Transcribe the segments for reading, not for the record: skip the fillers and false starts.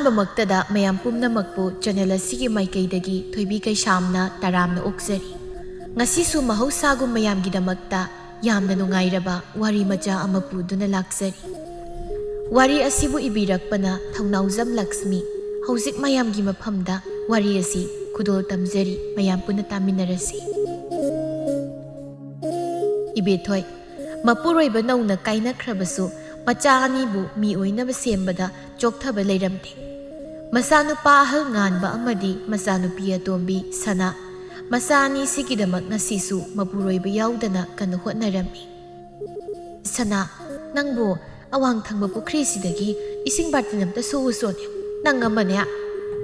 ꯑꯍꯥꯟꯕꯃꯛꯇꯗ ꯃꯌꯥꯝ ꯄꯨꯝꯅꯃꯛꯄꯨ ꯆꯦꯅꯦꯜ ꯑꯁꯤꯒꯤ ꯃꯥꯏꯀꯩꯗꯒꯤ ꯊꯣꯏꯕꯤ ꯀꯩꯁꯥꯝꯅ ꯇꯔꯥꯝꯅ ꯑꯣꯛꯆꯔꯤ꯫ ꯉꯁꯤꯁꯨ ꯃꯍꯧꯁꯥꯒꯨꯝ ꯃꯌꯥꯝꯒꯤꯗꯃꯛꯇ ꯌꯥꯝꯅ ꯅꯨꯡꯉꯥꯏꯔꯕ ꯋꯥꯔꯤ ꯃꯆꯥ ꯑꯃ ꯄꯨꯗꯨꯅ ꯂꯥꯛꯆꯔꯤ꯫ ꯋꯥꯔꯤ ꯑꯁꯤꯕꯨ ꯏꯕꯤꯔꯛꯄꯅ ꯊꯧꯅꯥꯎꯖꯝ ꯂꯛꯁꯃꯤ꯫ ꯍꯧꯖꯤꯛ ꯃꯌꯥꯝꯒꯤ ꯃꯐꯝꯗ ꯋꯥꯔꯤ ꯑꯁꯤ ꯈꯨꯗꯣꯜ ꯇꯝꯖꯔꯤ, ꯃꯌꯥꯝ ꯄꯨꯟꯅ ꯇꯥꯃꯤꯟꯅꯔꯁꯤ꯫ ꯏꯕꯦꯊꯣꯏ, ꯃꯄꯨꯔꯣꯏꯕ ꯅꯧꯅ ꯀꯥꯏꯅꯈ꯭ꯔꯕꯁꯨ ꯃꯆꯥ ꯑꯅꯤꯕꯨ ꯃꯤ ꯑꯣꯏꯅꯕ ꯁꯦꯝꯕꯗ ꯆꯣꯛꯊꯕ ꯂꯩꯔꯝꯗꯦ꯫ ꯃꯆꯥꯅꯨꯄꯥ ꯑꯍꯜ ꯉꯥꯟꯕ ꯑꯃꯗꯤ ꯃꯆꯥꯅꯨꯄꯤ ꯑꯇꯣꯝꯕꯤ ꯁꯅꯥ, ꯃꯆꯥ ꯑꯅꯤꯁꯤꯒꯤꯗꯃꯛ ꯉꯁꯤꯁꯨ ꯃꯄꯨꯔꯣꯏꯕ ꯌꯥꯎꯗꯅ ꯀꯟꯅ ꯍꯣꯠꯅꯔꯝꯃꯤ꯫ ꯁꯅꯥ, ꯅꯪꯕꯨ ꯑꯋꯥꯡ ꯊꯪꯕ ꯄꯨꯈ꯭ꯔꯤꯁꯤꯗꯒꯤ ꯏꯁꯤꯡ ꯕꯥꯔꯇꯤꯟ ꯑꯃꯇ ꯁꯣꯛꯎꯁꯣꯅꯦ꯫ ꯅꯪ ꯑꯃꯅꯦ,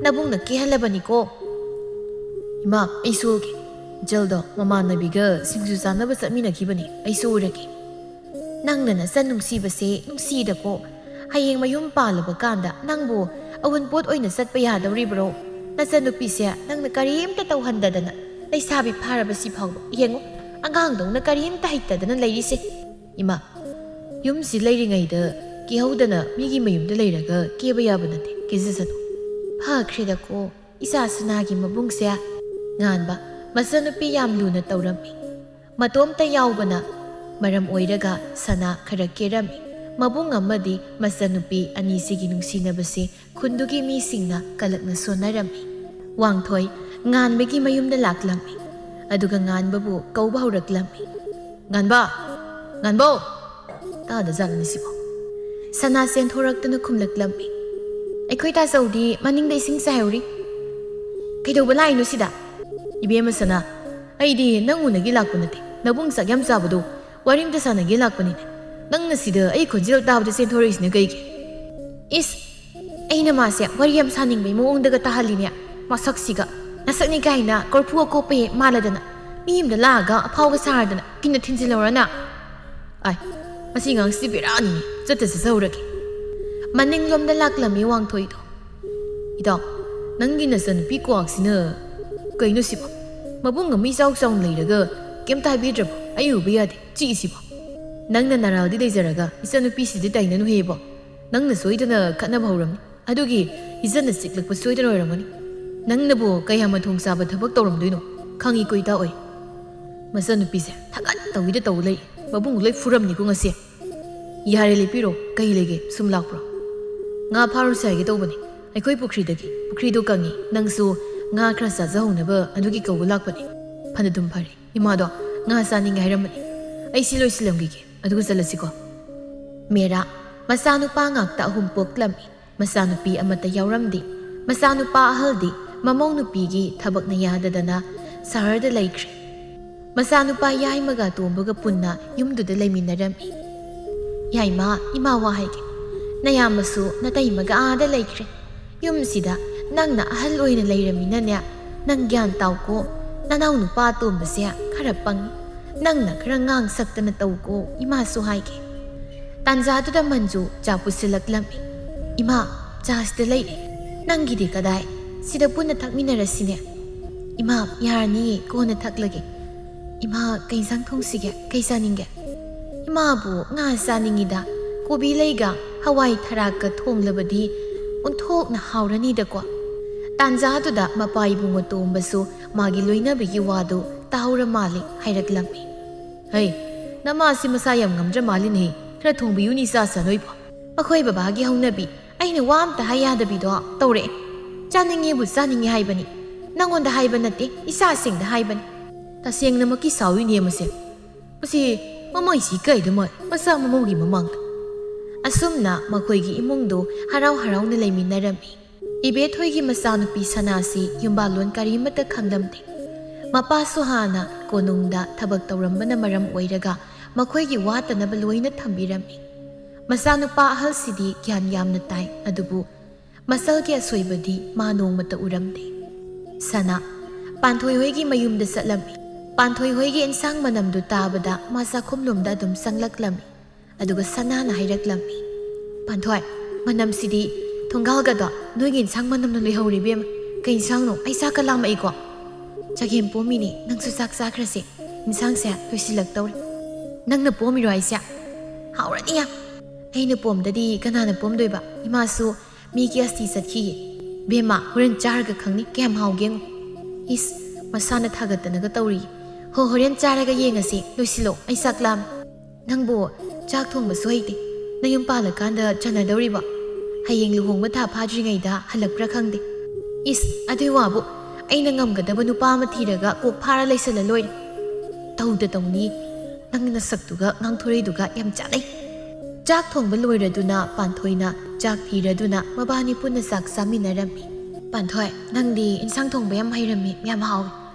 ꯅꯕꯨꯡꯅ ꯀꯦꯍꯜꯂꯕꯅꯤꯀꯣ꯫ ꯏꯃꯥ, ꯑꯩ ꯁꯣꯛꯑꯒꯦ꯫ ꯖꯜꯗꯣ ꯃꯃꯥꯟꯅꯕꯤꯒ ꯁꯤꯡꯖꯨ ꯆꯥꯅꯕ ꯆꯠꯃꯤꯟꯅꯈꯤꯕꯅꯤ, ꯑꯩ ꯁꯣꯛꯎꯔꯒꯦ꯫ ꯅꯪꯅ ꯅꯆꯟ ꯅꯨꯡꯁꯤꯕꯁꯦ ꯅꯨꯡꯁꯤꯗꯀꯣ꯫ ꯍꯌꯦꯡ ꯃꯌꯨꯝ ꯄꯥꯜꯂꯕ ꯀꯥꯟꯗ ꯅꯪꯕꯨ ꯑꯎꯟꯄꯣꯠ ꯑꯣꯏꯅ ꯆꯠꯄ ꯌꯥꯗꯧꯔꯤꯕ꯭ꯔꯣ? ꯅꯆꯟꯅꯨꯄꯤꯁꯦ ꯅꯪꯅ ꯀꯔꯤꯝꯇ ꯇꯧꯍꯟꯗꯗꯅ ꯂꯩꯁꯥꯕꯤ ꯐꯥꯔꯕꯁꯤ ꯐꯥꯎꯕ ꯌꯦꯡꯉꯨ, ꯑꯉꯥꯡꯗꯧꯅ ꯀꯔꯤꯝꯇ ꯍꯩꯇꯗꯅ ꯂꯩꯔꯤꯁꯦ꯫ ꯏꯃꯥ, ꯌꯨꯝꯁꯤ ꯂꯩꯔꯤꯉꯩꯗ ꯀꯦꯍꯧꯗꯅ ꯃꯤꯒꯤ ꯃꯌꯨꯝꯗ ꯂꯩꯔꯒ ꯀꯦꯕ ꯌꯥꯕ ꯅꯠꯇꯦ, ꯀꯦꯖꯁꯅꯨ꯫ ꯐꯈ꯭ꯔꯦꯗꯀꯣ ꯏꯆꯥ ꯁꯅꯥꯒꯤ ꯃꯕꯨꯡꯁꯦ꯫ ꯉꯥꯟꯕ ꯃꯆꯟꯅꯨꯄꯤ ꯌꯥꯝ ꯂꯨꯅ ꯇꯧꯔꯝꯃꯤ꯫ ꯃꯇꯣꯝꯇ ꯌꯥꯎꯕꯅ ꯃꯔꯝ ꯑꯣꯏꯔꯒ ꯁꯅꯥ ꯈꯔ ꯀꯦꯔꯝꯃꯤ꯫ ꯃꯕꯨꯡ ꯑꯃꯗꯤ ꯃꯆꯟꯅꯨꯄꯤ ꯑꯅꯤꯁꯤꯒꯤ ꯅꯨꯡꯁꯤꯅꯕꯁꯤ ꯈꯨꯟꯗꯨꯒꯤ ꯃꯤꯁꯤꯡꯅ ꯀꯂꯛꯅ ꯁꯣꯟꯅꯔꯝꯃꯤ꯫ ꯋꯥꯡꯊꯣꯏ ꯉꯥꯟꯕꯒꯤ ꯃꯌꯨꯝꯗ ꯂꯥꯛꯂꯝꯃꯤ, ꯑꯗꯨꯒ ꯉꯥꯟꯕꯕꯨ ꯀꯧꯕ ꯍꯧꯔꯛꯂꯝꯃꯤ꯫ ꯉꯥꯟꯕ, ꯉꯥꯟꯕꯣ! ꯇꯥꯗꯖꯥꯠꯂꯅꯤ ꯁꯤꯕꯣ? ꯁꯅꯥ ꯆꯦꯟꯊꯣꯔꯛꯇꯨꯅ ꯈꯨꯝꯂꯛꯂꯝꯃꯤ꯫ ꯑꯩꯈꯣꯏ ꯇꯥꯆꯧꯗꯤ ꯃꯅꯤꯡꯗ ꯏꯁꯤꯡ ꯆꯥꯏꯍꯧꯔꯤ꯫ ꯀꯩꯗꯧꯕ ꯂꯥꯛꯏꯅꯣ ꯁꯤꯗ? ꯏꯕꯦꯝꯃ ꯁꯅꯥ, ꯑꯩꯗꯤ ꯅꯪ ꯎꯅꯒꯦ ꯂꯥꯛꯄ ꯅꯠꯇꯦ, ꯅꯕꯨꯡ ꯆꯥꯛ ꯌꯥꯝ ꯆꯥꯕꯗꯣ ꯋꯥꯔꯤꯝꯇ ꯁꯥꯟꯅꯒꯦ ꯂꯥꯛꯄꯅꯤꯅꯦ꯫ ꯅꯪꯅ ꯁꯤꯗ ꯑꯩ ꯈꯣꯟꯖꯦꯜ ꯇꯥꯕꯗ ꯆꯦꯟꯊꯣꯔꯛꯏꯁꯤꯅ ꯀꯩꯒꯤ? ꯏꯁ, ꯑꯩꯅ ꯃꯥꯁꯦ ꯋꯥꯔꯤ ꯌꯥꯝ ꯁꯥꯅꯤꯡꯕꯩ ꯃꯑꯣꯡꯗꯒ ꯇꯥꯍꯜꯂꯤꯅꯦ꯫ ꯃꯁꯛꯁꯤꯒ ꯅꯁꯛꯅꯤ ꯀꯥꯏꯅ ꯀꯣꯔꯐꯨ ꯑꯀꯣꯞꯄ ꯍꯦꯛ ꯃꯥꯜꯂꯗꯅ ꯃꯤ ꯑꯃꯗ ꯂꯥꯛꯑꯒ ꯑꯐꯥꯎꯕ ꯁꯥꯔꯗꯅ ꯀꯤꯟꯅ ꯊꯤꯟꯖꯤꯜꯍꯧꯔꯅ꯫ ꯑꯥꯏ, ꯃꯁꯤ ꯉꯥꯡꯁꯤꯗꯤ ꯕꯦꯔꯥꯅꯤꯅꯦ, ꯆꯠꯆꯍꯧꯔꯒꯦ꯫ ꯃꯅꯤꯡꯂꯣꯝꯗ ꯂꯥꯛꯂꯝꯃꯤ ꯋꯥꯡꯊꯣꯏꯗꯣ꯫ ꯏꯇꯥꯎ, ꯅꯪꯒꯤ ꯅꯆꯟꯅꯨꯄꯤ ꯀ꯭ꯋꯥꯛꯁꯤꯅ ꯀꯩꯅꯣ ꯁꯤꯕꯣ? ꯃꯕꯨꯡ ꯑꯃ ꯏꯆꯥꯎ ꯆꯥꯎꯅ ꯂꯩꯔꯒ ꯀꯩꯝꯇ ꯍꯥꯏꯕꯤꯗ꯭ꯔꯕꯣ? ꯑꯩ ꯎꯕ ꯌꯥꯗꯦ, ꯆꯤꯛꯏꯁꯤꯕꯣ? ꯅꯪꯅ ꯅꯔꯥꯜꯗꯤ ꯂꯩꯖꯔꯒ ꯏꯆꯟꯅꯨꯄꯤꯁꯤꯗꯤ ꯇꯥꯏꯅꯅꯨꯍꯦꯕꯣ꯫ ꯅꯪꯅ ꯁꯣꯏꯗꯅ ꯈꯠꯅꯕ ꯍꯧꯔꯝꯅꯤ, ꯑꯗꯨꯒꯤ ꯏꯖꯠꯅ ꯆꯤꯛꯂꯛꯄ ꯁꯣꯏꯗꯅ ꯑꯣꯏꯔꯝꯒꯅꯤ꯫ ꯅꯪꯅꯕꯨ ꯀꯌꯥ ꯃꯊꯣꯡ ꯆꯥꯕ ꯊꯕꯛ ꯇꯧꯔꯝꯗꯣꯏꯅꯣ? ꯈꯪꯉꯤꯀꯣ ꯏꯇꯥꯎ ꯑꯩ꯫ ꯃꯆꯟꯅꯨꯄꯤꯁꯦ ꯊꯥꯒꯠ ꯇꯧꯏꯗ ꯇꯧ ꯂꯩ, ꯃꯕꯨꯡ ꯂꯣꯏ ꯐꯨꯔꯝꯅꯤꯀꯣ ꯉꯁꯤ꯫ ꯌꯥꯔꯦ ꯂꯦꯞꯄꯤꯔꯣ, ꯀꯩ ꯂꯩꯒꯦ? ꯁꯨꯝ ꯂꯥꯛꯄ꯭ꯔꯣ? ꯉꯥ ꯐꯥꯔꯨꯁꯦ ꯍꯥꯏꯒꯦ ꯇꯧꯕꯅꯤ, ꯑꯩꯈꯣꯏ ꯄꯨꯈ꯭ꯔꯤꯗꯒꯤ꯫ ꯄꯨꯈ꯭ꯔꯤꯗꯣ ꯀꯪꯉꯤ, ꯅꯪꯁꯨ ꯉꯥ ꯈꯔ ꯆꯥꯖꯍꯧꯅꯕ ꯑꯗꯨꯒꯤ ꯀꯧꯕ ꯂꯥꯛꯄꯅꯤ꯫ ꯐꯅꯗꯨꯝ ꯐꯔꯦ, ꯏꯃꯥꯗꯣ ꯉꯥ ꯆꯥꯅꯤꯡꯉꯦ ꯍꯥꯏꯔꯝꯕꯅꯤ꯫ ꯑꯩ ꯁꯤ ꯂꯣꯏꯁꯤꯜꯂꯝꯈꯤꯒꯦ, ꯑꯗꯨꯒ ꯆꯠꯂꯁꯤꯀꯣ꯫ ꯃꯦꯔꯥ ꯃꯆꯥꯅꯨꯄꯥ ꯉꯥꯛꯇ ꯑꯍꯨꯝ ꯄꯣꯛꯂꯝꯃꯤ, ꯃꯆꯥꯅꯨꯄꯤ ꯑꯃꯠꯇ ꯌꯥꯎꯔꯝꯗꯦ꯫ ꯃꯆꯥꯅꯨꯄꯥ ꯑꯍꯜꯗꯤ ꯃꯃꯧ ꯅꯨꯄꯤꯒꯤ ꯊꯕꯛꯅ ꯌꯥꯗꯗꯅ ꯁꯍꯔꯗ ꯂꯩꯈ꯭ꯔꯦ꯫ ꯃꯆꯥꯅꯨꯄꯥ ꯌꯥꯏꯃꯒ ꯇꯣꯝꯕꯒ ꯄꯨꯟꯅ ꯌꯨꯝꯗꯨꯗ ꯂꯩꯃꯤꯟꯅꯔꯝꯃꯤ꯫ ꯌꯥꯏꯃ, ꯏꯃꯥ ꯋꯥ ꯍꯥꯏꯒꯦ꯫ ꯅꯌꯥꯝꯕꯁꯨ ꯅꯇꯩꯃꯒ ꯑꯥꯗ ꯂꯩꯈ꯭ꯔꯦ꯫ ꯌꯨꯝꯁꯤꯗ ꯅꯪꯅ ꯑꯍꯜ ꯑꯣꯏꯅ ꯂꯩꯔꯃꯤꯅꯅꯦ, ꯅꯪ ꯒ꯭ꯌꯥꯟ ꯇꯥꯎꯀꯣ꯫ ꯅꯅꯥꯎ ꯅꯨꯄꯥ ꯑꯇꯣꯝꯕꯁꯦ ꯈꯔ ꯄꯪꯉꯤ, ꯅꯪꯅ ꯈꯔ ꯉꯥꯡ ꯁꯛꯇꯅ ꯇꯧꯀꯣ, ꯏꯃꯥꯁꯨ ꯍꯥꯏꯒꯦ꯫ ꯇꯥꯟꯖꯥꯗꯨꯗ ꯃꯟꯖꯨ ꯆꯥ ꯄꯨꯁꯤꯜꯂꯛꯂꯝꯃꯤ꯫ ꯏꯃꯥ, ꯆꯥꯁꯤꯗ ꯂꯩꯔꯦ, ꯅꯪꯒꯤꯗꯤ ꯀꯗꯥꯏ? ꯁꯤꯗ ꯄꯨꯟꯅ ꯊꯛꯃꯤꯟꯅꯔꯁꯤꯅꯦ꯫ ꯏꯃꯥ, ꯌꯥꯔꯅꯤꯌꯦ, ꯀꯣꯟꯅ ꯊꯛꯂꯒꯦ꯫ ꯏꯃꯥ, ꯀꯩ ꯏꯟꯁꯥꯡ ꯊꯣꯡꯁꯤꯒꯦ? ꯀꯩ ꯆꯥꯅꯤꯡꯒꯦ? ꯏꯃꯥꯕꯨ ꯉꯥ ꯆꯥꯅꯤꯡꯉꯤꯗ, ꯀꯣꯕꯤ ꯂꯩꯒ ꯍꯋꯥꯏ ꯊꯔꯥꯛꯀ ꯊꯣꯡꯂꯕꯗꯤ ꯑꯣꯟꯊꯣꯛꯅ ꯍꯥꯎꯔꯅꯤꯗꯀꯣ꯫ ꯇꯥꯟꯖꯥꯗꯨꯗ ꯃꯄꯥ ꯏꯕꯨꯡꯉꯣ ꯇꯣꯝꯕꯁꯨ ꯃꯥꯒꯤ ꯂꯣꯏꯅꯕꯤꯒꯤ ꯋꯥꯗꯨ ꯇꯥꯍꯧꯔ ꯃꯥꯜꯂꯤ, ꯍꯥꯏꯔꯛꯂꯝꯃꯤ꯫ ꯍꯩ, ꯅꯃꯥꯁꯤ ꯃꯁꯥ ꯌꯥꯝ ꯉꯝꯗ꯭ꯔ ꯃꯥꯜꯂꯤꯅꯦ, ꯈꯔ ꯊꯣꯡꯕꯤꯌꯨꯅꯤ ꯆꯥꯁ ꯅꯣꯏꯕꯣ꯫ ꯑꯩꯈꯣꯏ ꯕꯕꯥꯒꯤ ꯍꯧꯅꯕꯤ ꯑꯩꯅ ꯋꯥ ꯑꯝꯇ ꯍꯥꯏ ꯌꯥꯗꯕꯤꯗꯣ ꯇꯧꯔꯛꯑꯦ꯫ ꯆꯥꯅꯤꯡꯉꯦꯕꯨ ꯆꯥꯅꯤꯡꯉꯦ ꯍꯥꯏꯕꯅꯤ, ꯅꯪꯉꯣꯟꯗ ꯍꯥꯏꯕ ꯅꯠꯇꯦ, ꯏꯆꯥꯁꯤꯡꯗ ꯍꯥꯏꯕꯅꯤ꯫ ꯇꯁꯦꯡꯅꯃꯛꯀꯤ ꯁꯥꯎꯏꯅꯦ ꯃꯁꯦ꯫ ꯃꯁꯤ ꯃꯃꯩꯁꯤ ꯀꯩꯗ ꯃꯥꯜꯂꯤ, ꯃꯆꯥ ꯃꯃꯧꯒꯤ ꯃꯃꯥꯡꯗ꯫ ꯑꯁꯨꯝꯅ ꯃꯈꯣꯏꯒꯤ ꯏꯃꯨꯡꯗꯨ ꯍꯔꯥꯎ ꯍꯔꯥꯎꯅ ꯂꯩꯃꯤꯟꯅꯔꯝꯃꯤ꯫ ꯏꯕꯦꯊꯣꯏꯒꯤ ꯃꯆꯥꯅꯨꯄꯤ ꯁꯅꯥꯁꯤ ꯌꯨꯝꯕꯥꯂꯣꯟ ꯀꯔꯤꯃꯠꯇ ꯈꯪꯂꯝꯗꯦ꯫ ꯃꯄꯥꯁꯨ ꯍꯥꯟꯅ ꯀꯣꯅꯨꯡꯗ ꯊꯕꯛ ꯇꯧꯔꯝꯕꯅ ꯃꯔꯝ ꯑꯣꯏꯔꯒ ꯃꯈꯣꯏꯒꯤ ꯋꯥꯠꯇꯅꯕ ꯂꯣꯏꯅ ꯊꯝꯕꯤꯔꯝꯃꯤ꯫ ꯃꯆꯥꯅꯨꯄꯥ ꯑꯍꯜꯁꯤꯗꯤ ꯒ꯭ꯌꯥꯟ ꯌꯥꯝꯅ ꯇꯥꯏ, ꯑꯗꯨꯕꯨ ꯃꯁꯜꯒꯤ ꯑꯁꯣꯏꯕꯗꯤ ꯃꯥ ꯅꯣꯡꯃꯇ ꯎꯔꯝꯗꯦ꯫ ꯁꯅꯥ ꯄꯥꯟꯊꯣꯏ ꯍꯣꯏꯒꯤ ꯃꯌꯨꯝꯗ ꯆꯠꯂꯝꯃꯤ꯫ ꯄꯥꯟꯊꯣꯏ ꯍꯣꯏꯒꯤ ꯏꯟꯁꯥꯡ ꯃꯅꯝꯗꯨ ꯇꯥꯕꯗ ꯃꯥ ꯆꯥꯛꯈꯨꯝꯂꯣꯝꯗ ꯑꯗꯨꯝ ꯆꯪꯂꯛꯂꯝꯃꯤ, ꯑꯗꯨꯒ ꯁꯅꯥꯅ ꯍꯥꯏꯔꯛꯂꯝꯃꯤ꯫ ꯄꯥꯟꯊꯣꯏ, ꯃꯅꯝꯁꯤꯗꯤ ꯊꯣꯡꯒꯥꯜꯒꯗꯣ ꯅꯣꯏꯒꯤ ꯏꯟꯁꯥꯡ ꯃꯅꯝꯅ ꯂꯩꯍꯧꯔꯤ ꯏꯕꯦꯝꯃ꯫ ꯀꯩ ꯏꯟꯁꯥꯡꯅꯣ? ꯑꯩ ꯆꯥꯛꯀ ꯂꯥꯝꯃꯛꯏꯀꯣ꯫ ꯆꯒꯦꯝ ꯄꯣꯝꯃꯤꯅꯦ, ꯅꯪꯁꯨ ꯆꯥꯛ ꯆꯥꯈ꯭ꯔꯁꯦ, ꯏꯟꯁꯥꯡꯁꯦ ꯂꯣꯏꯁꯤꯜꯂꯛꯇꯧꯔꯦ꯫ ꯅꯪꯅ ꯄꯣꯝꯃꯤꯔꯣ ꯍꯥꯏꯁꯦ? ꯍꯥꯎꯔꯅꯤ ꯌꯥꯝ꯫ ꯑꯩꯅ ꯄꯣꯝꯗꯗꯤ ꯀꯅꯥꯅ ꯄꯣꯝꯗꯣꯏꯕ? ꯏꯃꯥꯁꯨ มีเกียร์สีสัตขี้เบมาเฮรนจาร์กับครั้งนี้แกมเฮาเกงอิสมาซานะทากัตนะก็ตอรีเฮรนจาร์กับเยงสิลุสิโลไอสักลามนังบัวจากทวงมาสวยดินายมปาละกันเดจันนาดอรีบะให้ยังลูกหงมาทาพาจริงไงดาฮัลลักประคังดิอิสอดีว่าบุไอ้นางงำกับดับนุปามาทีเดกะกวกพาระเลยสละลอยเต่าแต่ตรงนี้นังนักสักตุกะงังทุเรตุกะยำจัดเลยจากทวงบรรลุระดุนาปานถอยนาจากทีระดุนามาบ้านญี่ปุ่นนักสักสามีนารมีปานถอยนังดีอินสังทวงไปยำให้รมียำเฮา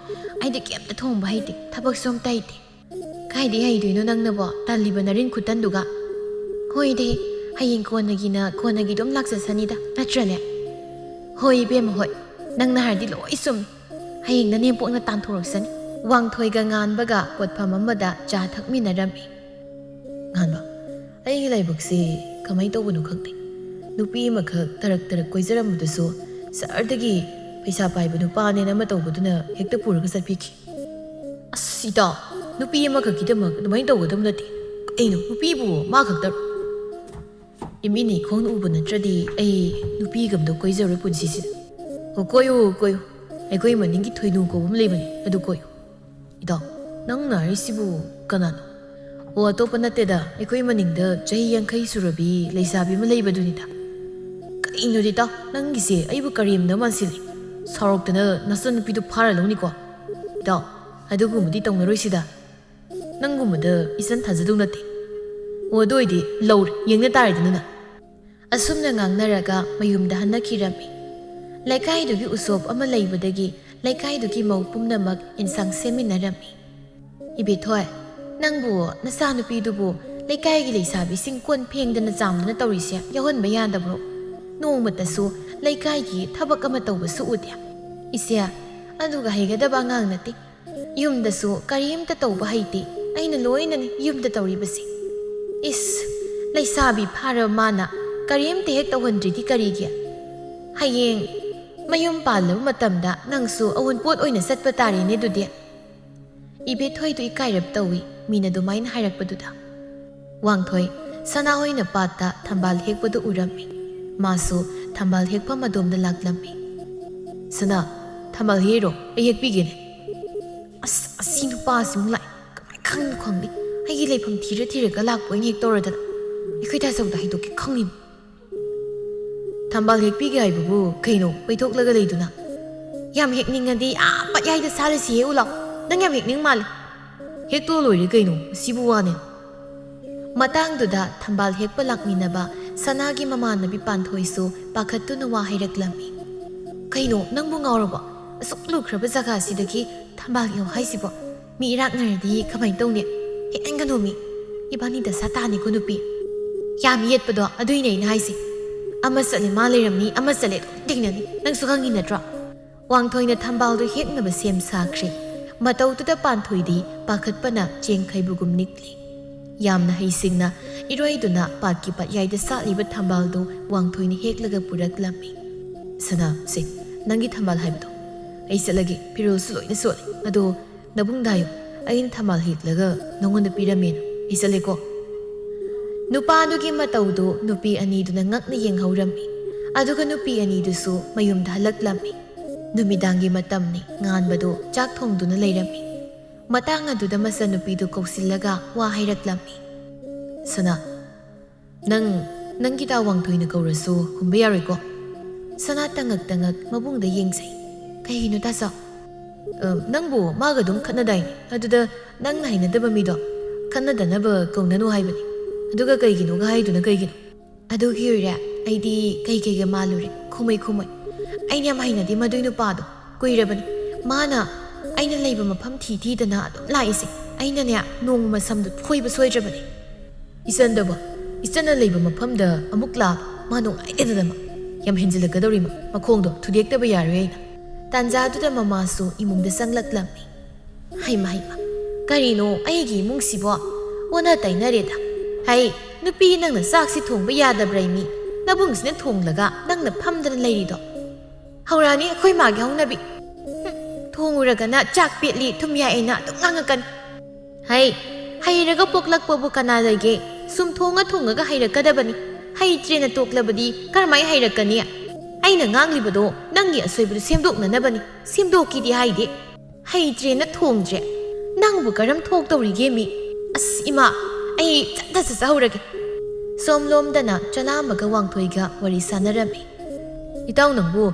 ไอเด็กเก็บแต่ทวงไปให้ดิทับกส้มไตดิใครดีให้ดูนนังนบ่ตันลิบันนารินขุดตันดุกะหอยดีให้ยิงคนนักินะคนนักิดมลักษณะนี้ดะนัดเจเนี่ยหอยเบี้ยมหอยนังนาหาดิโลอิสุมให้ยิงนั่นเองพวกนักตันทุรสันวางถอยกับงานบะกะปวดพามัมดาจ่าทักมินารมีงานบ่ไอ้ไรบักซีก็ไม่ต้องบุญขังดิลูปีมาขักตระตระกุยจะรำมุดสู้สารตะกี้ไปสาไปบุญป้าเนี่ยนะมาตัวบุญเนี่ยเฮกตะปูรก็สัตว์พิกิสิตาลูปีมาขักกิดมาไม่ตัวบุญนั่นดิไอ้หนูลูปีบัวมาขักตระอีมินี่คงอุบลนั่นจะดีไอ้ลูปีกับตัวกุยจะรำปุ่นสิสิโอ้กุยไอ้กุยมันยิ่งคิดถอยนูกูผมเลยมันไอ้ตัวกุยอีตานั่งไหนสิบุกันนั่นโอ้ตัวปนัดเตดาไอ้คุยมันนิ่งเด้อใจยังใครสุรบีเลยสาบีมันเลยบัดดูนี่ตาก็อินดูดิตานั่งกิเสไอ้บุกรีมเนื้อมันสิเลยสารกเตนนัสนปิดุพาระลงนี่กว่าตาไอ้ดูกูมันที่ตรงนั้นรู้สิดานั่งกูมันเด้ออิสันทันจะดูนัดทีโอ้ด้วยดิลาวยังเนี่ยตายเดนน่ะอาสมนังงังนารักะมายุมดาหันนักขีรามีไล่ใครดูกิอุศบอามาเลยบัดกี้ไล่ใครดูกิมาวปุ่มน้ำมักอินสังเซมินารามีอีเบทอยนังบัวนัสานุปีดูบัวเลยใกล้กิเลสาบิสิงควนเพียงเดินจำนันตอริเสียย้อนไม่ยานดับโรนู่มันแต่สู้เลยใกล้ยี่ทับก็มาตัวสู้อุดยาอิเสียอันดูก็ให้กันดับงางนัดติยุมแต่สู้การยิมแต่ตัวบ่ให้ติไอ้นั่นลอยนั่นยุมแต่ตัวริบสิอิสเลยสาบิพารามานะการยิมแต่เฮกตัวหันจีที่การิกยาให้ยังมายุมปาลแล้วมาตำดะนังสู้เอาวันปวดอ้อยนั่นสัตว์ปตารีเนี่ยดูเดียอีเบทถอยตัวอีกายรับตัววิมีนาดูไม่น่าให้รักปดุดาวางถอยสนาหอยนปาตาทำบาลเฮกปดุอุรามีมาสูทำบาลเฮกพมาดมดลักลำมีสนาทำบาลเฮโร่ไอเฮกปีกินสินุปาสิมุไลก็ไม่ขังขวางดิให้กิเลสพังทีระก็ลากป่วยเฮกตัวระดับไอคุยได้ส่งแต่ให้ตัวกิขังนิมทำบาลเฮกปีกิไอบุบุใครโน่ไปทุกแล้วก็เลยดูนะยามเฮกนิ่งกันดีปัจจัยจะซาเลสีเฮอุลอกนั่งยามเฮกนิ่งมาเลยเฮกตัวลอยหรือไงหนูสิบัวเนี่ยมาตั้งดูดาทำบาลเฮกปลักมีนาบะสนากิมามานบิปันทอยสูปากขัดตุนว่าให้รักลามีไงหนูนั่งบุงเอาหรอบ่สุกลูกครับสักการสิเด็กทำบาลเฮกให้สิบ่มีรักงานดีขมันตรงเนี่ยเฮกอันกันหนูมีอีบ้านนี้แต่ซาตานี่คนดูปียามเย็ดปะดอกอดุยไหนนายสิอามาสเลมาเลยรำนี้อามาสเลดิ่งนั่นนั่งสุขังกินนะจ๊ะวางทอยเนี่ยทำบาลด้วยเฮกนับเสียมสาครีมาเต้าตัวปานถอยดีปากขัดปนักเจียงไข่บุกุมนิกลียามนะให้สิงนะอีรอยตัวน่ะปากกิปัดใหญ่จะสาลีบัดทำบาลดูวางถอยนี่เฮกแล้วก็ปุรักลามีสนาสินั่งกิทำบาลให้บัดไอ้เสลกิพิโรสลอยนี่สวยอะดูนับบุ้งได้อยู่ไอ้นี่ทำบาลเฮกแล้วก็น้องคนดูปีรามีนไอ้เสลก็นุปาดูกิมาเต้าดูนุปีอันนี้ดูนั่งงักนี่ยังเขารามีอะดูก็นุปีอันนี้ดูสู้มายุมดาลักลามีนุมิดังกิมาตำนี่งานบดูจากทงดูนั่นเลยรามีมาตั้งงานดูดมาสนุปีดูกสิลกะว่าให้รักลามีสนะนั่งกีตาวังถอยนกอรสูคุณเบียร์ก็สนะตั้งมาบุ้งได้ยิงใส่ใครหินุตาสอนั่งบัวมากระดุมขันนาได้อะดูเดนั่งไหนนั่นเดบมีดอกขันนาดันนับกงนั้นว่าให้บันอะดูก็ใครกินก็ให้ดูนั่งใครกินอะดูคิวเรียไอดีใครกันมาลุริคุไม่ไอเนี่ยไม่น่ะที่มาดูนุปาดูกุยเรบันมาน่ะไอ้นั่นเลยมาพัมทีแต่น่ะไล่สิไอ้นั่นเนี่ยนงมาซ้ำดุคุยไปช่วยจะบันอีสันเดบอีสันนั่นเลยมาพัมเดออมุกลามาหนงไอ้เด็ดเดมยามเห็นจิลกระโดริมาคงดูทุเรียกเตบยาเรย์นะตันจ้าตุเดมาสูอีมุงเดสังลักลำนี่ให้มาการีโนไอ้กี่มุงสิบ่วันนั้นแต่งน่าเรียดให้นุปีนั่งน่ะซากสิถงไปยาดับไรมีน่าบุ้งสิเนี่ยถงละกะนั่งน่ะพัมดันเลยดีดอกเฮารานี่ค่อยมาแกห้องนบีทงอุรกันนะจากเปียลีทุ่มยาเอ็นะต้องงังกันให้ระก็ปกลักปบุกนาเลยเกซุ่มทงก็ก็ให้ระก็ได้บัน ꯍꯩꯇ꯭ꯔꯦꯅ ꯇꯣꯛꯂꯕꯗꯤ ꯀꯔꯝꯍꯥꯏ ꯍꯩꯔꯛꯀꯅꯤ? ꯑꯩꯅ ꯉꯥꯡꯂꯤꯕꯗꯣ ꯅꯪꯒꯤ ꯑꯁꯣꯏꯕꯗꯨ ꯁꯦꯝꯗꯣꯛꯅꯅꯕꯅꯤ. ꯁꯦꯝꯗꯣꯛꯀꯤꯗꯤ ꯍꯥꯏꯗꯦ. ꯍꯩꯇ꯭ꯔꯦꯅ ꯊꯣꯡꯗ꯭ꯔꯦ. ꯅꯪꯕꯨ ꯀꯔꯝ ꯊꯣꯛꯇꯧꯔꯤꯒꯦ ꯃꯤ? ꯑꯁ ꯏꯃꯥ, ꯑꯩ ꯆꯠꯆꯍꯧꯔꯒꯦ. ꯁꯣꯝꯂꯣꯝꯗꯅ ꯆꯂꯥꯝꯕꯒ ꯋꯥꯡꯊꯣꯏꯒ ꯋꯥꯔꯤ ꯁꯥꯟꯅꯔꯝꯃꯤ. ꯏꯇꯥꯎ ꯅꯪꯕꯨ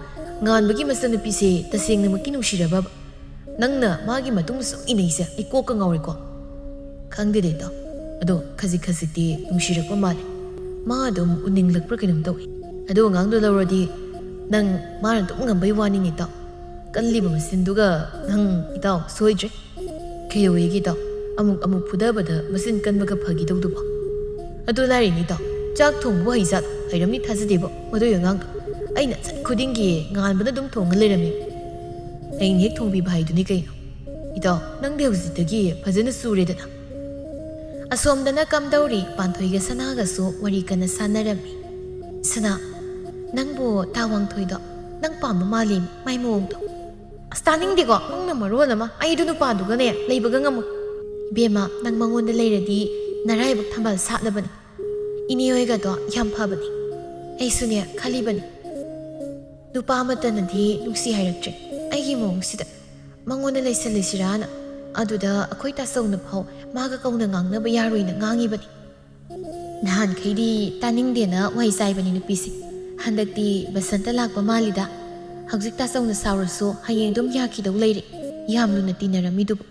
ꯉꯥꯟꯕꯒꯤ ꯃꯆꯟꯅꯨꯄꯤꯁꯦ ꯇꯁꯦꯡꯅꯃꯛꯀꯤ ꯅꯨꯡꯁꯤꯔꯕ? ꯅꯪꯅ ꯃꯥꯒꯤ ꯃꯇꯨꯡꯗ ꯁꯨꯝ ꯏꯅꯩꯁꯦ ꯑꯩ ꯀꯣꯛꯀ ꯉꯥꯎꯔꯦꯀꯣ. ꯈꯪꯗꯦꯗ ꯏꯇꯥꯎ, ꯑꯗꯣ ꯈꯖꯤꯛꯇꯤ ꯅꯨꯡꯁꯤꯔꯛꯄ ꯃꯥꯜꯂꯦ. ꯃꯥ ꯑꯗꯨꯝ ꯎꯅꯤꯡꯂꯛꯄ꯭ꯔꯥ ꯀꯩꯅꯣꯝ ꯇꯧꯏ. ꯑꯗꯣ ꯑꯉꯥꯡꯗꯣ ꯂꯧꯔꯗꯤ ꯅꯪ ꯃꯥꯅ ꯑꯗꯨꯝ ꯉꯝꯕꯩ ꯋꯥꯅꯤꯅꯦ ꯏꯇꯥꯎ. ꯀꯜꯂꯤꯕ ꯃꯆꯤꯟꯗꯨꯒ ꯅꯪ ꯏꯇꯥꯎ ꯁꯣꯏꯗ꯭ꯔꯦ. ꯀꯩꯗꯧꯋꯦꯒꯦ ꯏꯇꯥꯎ? ꯑꯃꯨꯛ ꯐꯨꯗꯕꯗ ꯃꯆꯤꯟ ꯀꯟꯕꯒ ꯐꯈꯤꯗꯧꯗꯨꯕꯣ. ꯑꯗꯨ ꯂꯥꯏꯔꯤꯅꯤ ꯏꯇꯥꯎ, ꯆꯥꯛ ꯊꯣꯡꯕꯕꯨ ꯍꯩꯖꯥꯠ ꯍꯩꯔꯝꯅꯤ ꯊꯥꯖꯗꯦꯕꯣ ꯃꯗꯨꯒꯤ ꯑꯉꯥꯡꯗꯣ. ꯑꯩꯅ ꯆꯠ ꯈꯨꯗꯤꯡꯒꯤ ꯉꯥꯟꯕꯅ ꯑꯗꯨꯝ ꯊꯣꯡꯉ ꯂꯩꯔꯝꯃꯤ. ꯑꯩꯅ ꯍꯦꯛ ꯊꯣꯡꯕꯤꯕ ꯍꯥꯏꯗꯨꯅꯤ ꯀꯩꯅꯣ. ꯏꯇꯥꯎ ꯅꯪꯗꯤ ꯍꯧꯖꯤꯛꯇꯒꯤ ꯐꯖꯅ ꯆꯨꯔꯦꯗꯅ. ꯑꯁꯣꯝꯗꯅ ꯀꯝꯗꯧꯔꯤ ꯄꯥꯟꯊꯣꯏꯒ ꯁꯅꯥꯒꯁꯨ ꯋꯥꯔꯤ ꯀꯟꯅ ꯁꯥꯟꯅꯔꯝꯃꯤ. ꯁꯅꯥ, ꯅꯪꯕꯨ ꯇꯥ ꯋꯥꯡꯊꯣꯏꯗꯣ ꯅꯪ ꯄꯥꯝꯕ ꯃꯥꯜꯂꯤ ꯃꯥꯏ ꯃꯑꯣꯡꯗꯣ. ꯑꯁ ꯇꯥꯅꯤꯡꯗꯦꯀꯣ, ꯅꯪꯅ ꯃꯔꯣꯜ ꯑꯃ. ꯑꯩꯗꯨ ꯅꯨꯄꯥꯗꯨꯒꯅꯦ ꯂꯩꯕꯒ ꯉꯝꯃꯣꯏ. ꯏꯕꯦꯝꯃ, ꯅꯪ ꯃꯉꯣꯟꯗ ꯂꯩꯔꯗꯤ ꯅꯔꯥꯏꯕꯛ ꯊꯝꯕꯥꯜ ꯁꯥꯠꯂꯕꯅꯤ. ꯏꯅꯦ ꯍꯣꯏꯒꯗꯣ ꯌꯥꯝ ꯐꯕꯅꯤ. ꯑꯩꯁꯨꯅꯦ ꯈꯜꯂꯤꯕꯅꯤ. ꯅꯨꯄꯥ ꯑꯃꯠꯇꯅꯗꯤ ꯅꯨꯡꯁꯤ ꯍꯥꯏꯔꯛꯇ꯭ꯔꯦ ꯑꯩꯒꯤ ꯃꯑꯣꯡꯁꯤꯗ. ꯃꯉꯣꯟꯗ ꯂꯩꯁꯜꯂꯁꯤꯔꯥꯅ. ꯑꯗꯨꯗ ꯑꯩꯈꯣꯏ ꯇꯥꯆꯧꯅ ꯐꯥꯎ ꯃꯥꯒ ꯀꯧꯅ ꯉꯥꯡꯅꯕ ꯌꯥꯔꯣꯏꯅ ꯉꯥꯡꯉꯤꯕꯅꯤ. ꯅꯍꯥꯟꯈꯩꯗꯤ ꯇꯥꯅꯤꯡꯗꯦꯅ ꯋꯥꯍꯩ ꯆꯥꯏꯕꯅꯤ ꯅꯨꯄꯤꯁꯦ. ꯍꯟꯗꯛꯇꯤ ꯕꯁꯟꯇ ꯂꯥꯛꯄ ꯃꯥꯜꯂꯤꯗ. ꯍꯧꯖꯤꯛ ꯇꯥꯆꯧꯅ ꯁꯥꯎꯔꯁꯨ ꯍꯌꯦꯡ ꯑꯗꯨꯝ ꯌꯥꯈꯤꯗꯧ ꯂꯩꯔꯦ. ꯌꯥꯝ ꯂꯨꯅ ꯇꯤꯟꯅꯔꯝꯃꯤꯗꯨꯕꯨ.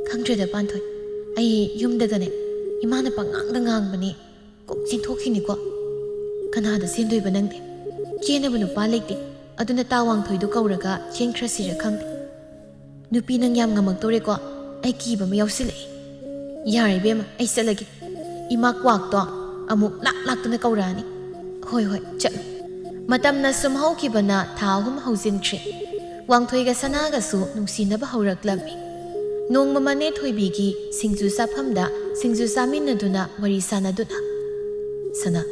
ꯈꯪꯗ꯭ꯔꯦꯗ ꯄꯥꯟꯊꯣꯏ, ꯑꯩ ꯌꯨꯝꯗꯒꯅꯦ ꯏꯃꯥꯅ ꯄꯉꯥꯡꯗ ꯉꯥꯡꯕꯅꯤ. ꯀꯣꯛ ꯆꯦꯟꯊꯣꯛꯈꯤꯅꯤꯀꯣ. ꯀꯅꯥꯗ ꯆꯦꯟꯗꯣꯏꯕ ꯅꯪꯗꯤ? ꯆꯦꯟꯅꯕ ꯅꯨꯄꯥ ꯂꯩꯇꯦ. ꯑꯗꯨꯅ ꯇꯥ ꯋꯥꯡꯊꯣꯏꯗꯣ ꯀꯧꯔꯒ ꯆꯦꯟꯈ꯭ꯔꯁꯤꯔ ꯈꯪꯗꯦ. ꯅꯨꯄꯤ ꯅꯪ ꯌꯥꯝ ꯉꯝꯃꯛꯇꯧꯔꯦꯀꯣ. ꯑꯩ ꯀꯤꯕ ꯑꯃ ꯌꯥꯎꯁꯤꯜꯂꯛꯏ. ꯌꯥꯔꯦ ꯏꯕꯦꯝꯃ, ꯑꯩ ꯆꯠꯂꯒꯦ. ꯏꯃꯥ ꯀ꯭ꯋꯥꯛꯇꯣ ꯑꯃꯨꯛ ꯂꯥꯛꯇꯨꯅ ꯀꯧꯔꯛꯑꯅꯤ. ꯍꯣꯏ ꯆꯠꯂꯨ. ꯃꯇꯝꯅ ꯁꯨꯝ ꯍꯧꯈꯤꯕꯅ ꯊꯥ 3 ꯍꯧꯖꯤꯟꯈ꯭ꯔꯦ. ꯋꯥꯡꯊꯣꯏꯒ ꯁꯅꯥꯒꯁꯨ ꯅꯨꯡꯁꯤꯅꯕ ꯍꯧꯔꯛꯂꯝꯃꯤ. ꯅꯣꯡꯃ ꯃꯅꯦ ꯊꯣꯏꯕꯤꯒꯤ ꯁꯤꯡꯖꯨ ꯆꯥꯐꯝꯗ ꯁꯤꯡꯖꯨ ꯆꯥꯃꯤꯟꯅꯗꯨꯅ ꯋꯥꯔꯤ ꯁꯥꯟꯅꯗꯨꯅ, ꯁꯅꯥ,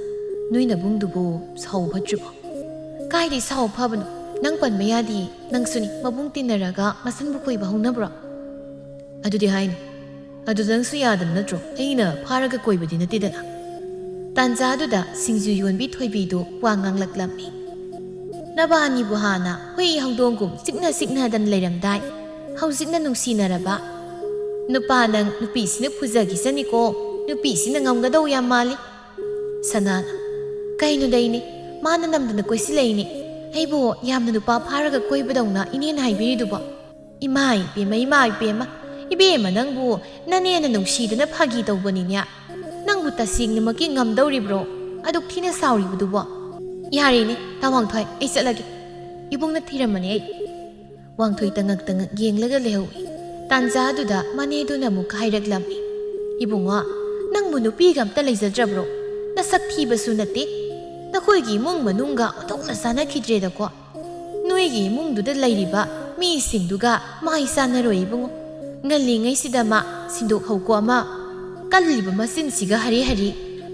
ꯅꯣꯏ ꯅꯕꯨꯡꯗꯨꯕꯨ ꯁꯥꯎ ꯐꯠꯇ꯭ꯔꯤꯕꯣ? ꯀꯥꯏꯗꯩ ꯁꯥꯎ ꯐꯕꯅꯣ? ꯅꯪ ꯄꯟꯕ ꯌꯥꯗꯦ. ꯅꯪꯁꯨꯅꯤ ꯃꯕꯨꯡ ꯇꯤꯟꯅꯔꯒ ꯃꯁꯟꯕꯨ ꯀꯣꯏꯕ ꯍꯧꯅꯕ꯭ꯔꯣ? ꯑꯗꯨꯗꯤ ꯍꯥꯏꯅꯨ. ꯑꯗꯨꯗ ꯅꯪꯁꯨ ꯌꯥꯗꯕ ꯅꯠꯇ꯭ꯔꯣ? ꯑꯩꯅ ꯐꯥꯔꯒ ꯀꯣꯏꯕꯗꯤ ꯅꯠꯇꯦꯗꯅ. ꯇꯥꯟꯖꯥꯗꯨꯗ ꯁꯤꯡꯖꯨ ꯌꯣꯟꯕꯤ ꯊꯣꯏꯕꯤꯗꯨ ꯋꯥ ꯉꯥꯡꯂꯛꯂꯝꯃꯤ. ꯅꯕꯥꯅꯤꯕꯨ ꯍꯥꯟꯅ ꯍꯨꯏ ꯍꯧꯗꯣꯡꯒꯨꯝ ꯆꯤꯛꯅꯗꯅ ꯂꯩꯔꯝꯗꯥꯏ. ꯍꯧꯖꯤꯛꯅ ꯅꯨꯡꯁꯤꯅꯔꯕ. ꯅꯨꯄꯥ ꯅꯪ ꯅꯨꯄꯤꯁꯤꯅ ꯐꯨꯖꯈꯤꯁꯅꯤꯀೋ. ꯅꯨꯄꯤꯁꯤꯅ ꯉꯝꯒꯗꯧ ꯌꯥꯝ ꯃꯥꯜꯂꯤ. ꯁꯅꯥꯅ, ꯀꯩꯅꯣꯗꯩꯅꯤ, ꯃꯥꯅ ꯅꯝꯗꯅ ꯀꯣꯏꯁꯤꯜꯂꯛꯏꯅꯤ. ꯑꯩꯕꯨ ꯌꯥꯝꯅ ꯅꯨꯄꯥ ꯐꯥꯔꯒ ꯀꯣꯏꯕꯗꯧꯅ ꯏꯅꯦꯅ ꯍꯥꯏꯕꯤꯔꯤꯗꯨꯕꯣ. ꯏꯃꯥ ꯏꯄꯦꯝꯃ, ꯏꯕꯦꯝꯃ ꯅꯪꯕꯨ ꯅꯅꯦꯅ ꯅꯨꯡꯁꯤꯗꯅ ꯐꯥꯒꯤ ꯇꯧꯕꯅꯤꯅꯦ. ꯅꯪꯕꯨ ꯇꯁꯦꯡꯅꯃꯛꯀꯤ ꯉꯝꯗꯧꯔꯤꯕ꯭ꯔꯣ? ꯑꯗꯨꯛ ꯊꯤꯅ ꯁꯥꯎꯔꯤꯕꯗꯨꯕꯣ. ꯌꯥꯔꯦꯅꯦ ꯇꯥ ꯋꯥꯡꯊꯣꯏ, ꯑꯩ ꯆꯠꯂꯒꯦ. ꯏꯕꯨꯡꯅ ꯊꯤꯔꯝꯃꯅꯤ ꯑꯩ. ꯋꯥꯡꯊꯣꯏ ꯇꯉꯛ ꯌꯦꯡꯂꯒ ꯂꯩꯍꯧꯏ. ꯇꯥꯟꯖꯥꯗꯨꯗ ꯃꯅꯦꯗꯨꯅ ꯑꯃꯨꯛ ꯍꯥꯏꯔꯛꯂꯝꯃꯤ. ꯏꯕꯨꯡꯉꯣ, ꯅꯪꯕꯨ ꯅꯨꯄꯤꯒ ꯑꯝꯇ ꯂꯩꯖꯗ꯭ꯔꯕ꯭ꯔꯣ? ꯅꯁꯛ ꯊꯤꯕꯁꯨ ꯅꯠꯇꯦ. ꯅꯈꯣꯏꯒꯤ ꯏꯃꯨꯡ ꯃꯅꯨꯡꯒ ꯑꯣꯟꯊꯣꯛꯅ ꯆꯥꯟꯅꯈꯤꯗ꯭ꯔꯦꯗꯀꯣ. ꯅꯣꯏꯒꯤ ꯏꯃꯨꯡꯗꯨꯗ ꯂꯩꯔꯤꯕ ꯃꯤꯁꯤꯡꯗꯨꯒ ꯃꯥꯏ ꯆꯥꯟꯅꯔꯣꯏ ꯏꯕꯨꯡꯉꯣ. ꯉꯜꯂꯤꯉꯩꯁꯤꯗ ꯃꯥ ꯁꯤꯟꯗꯣꯛꯍꯧꯀꯣ ꯑꯃ. ꯀꯜꯂꯤꯕ ꯃꯆꯤꯟꯁꯤꯒ ꯍꯔꯤ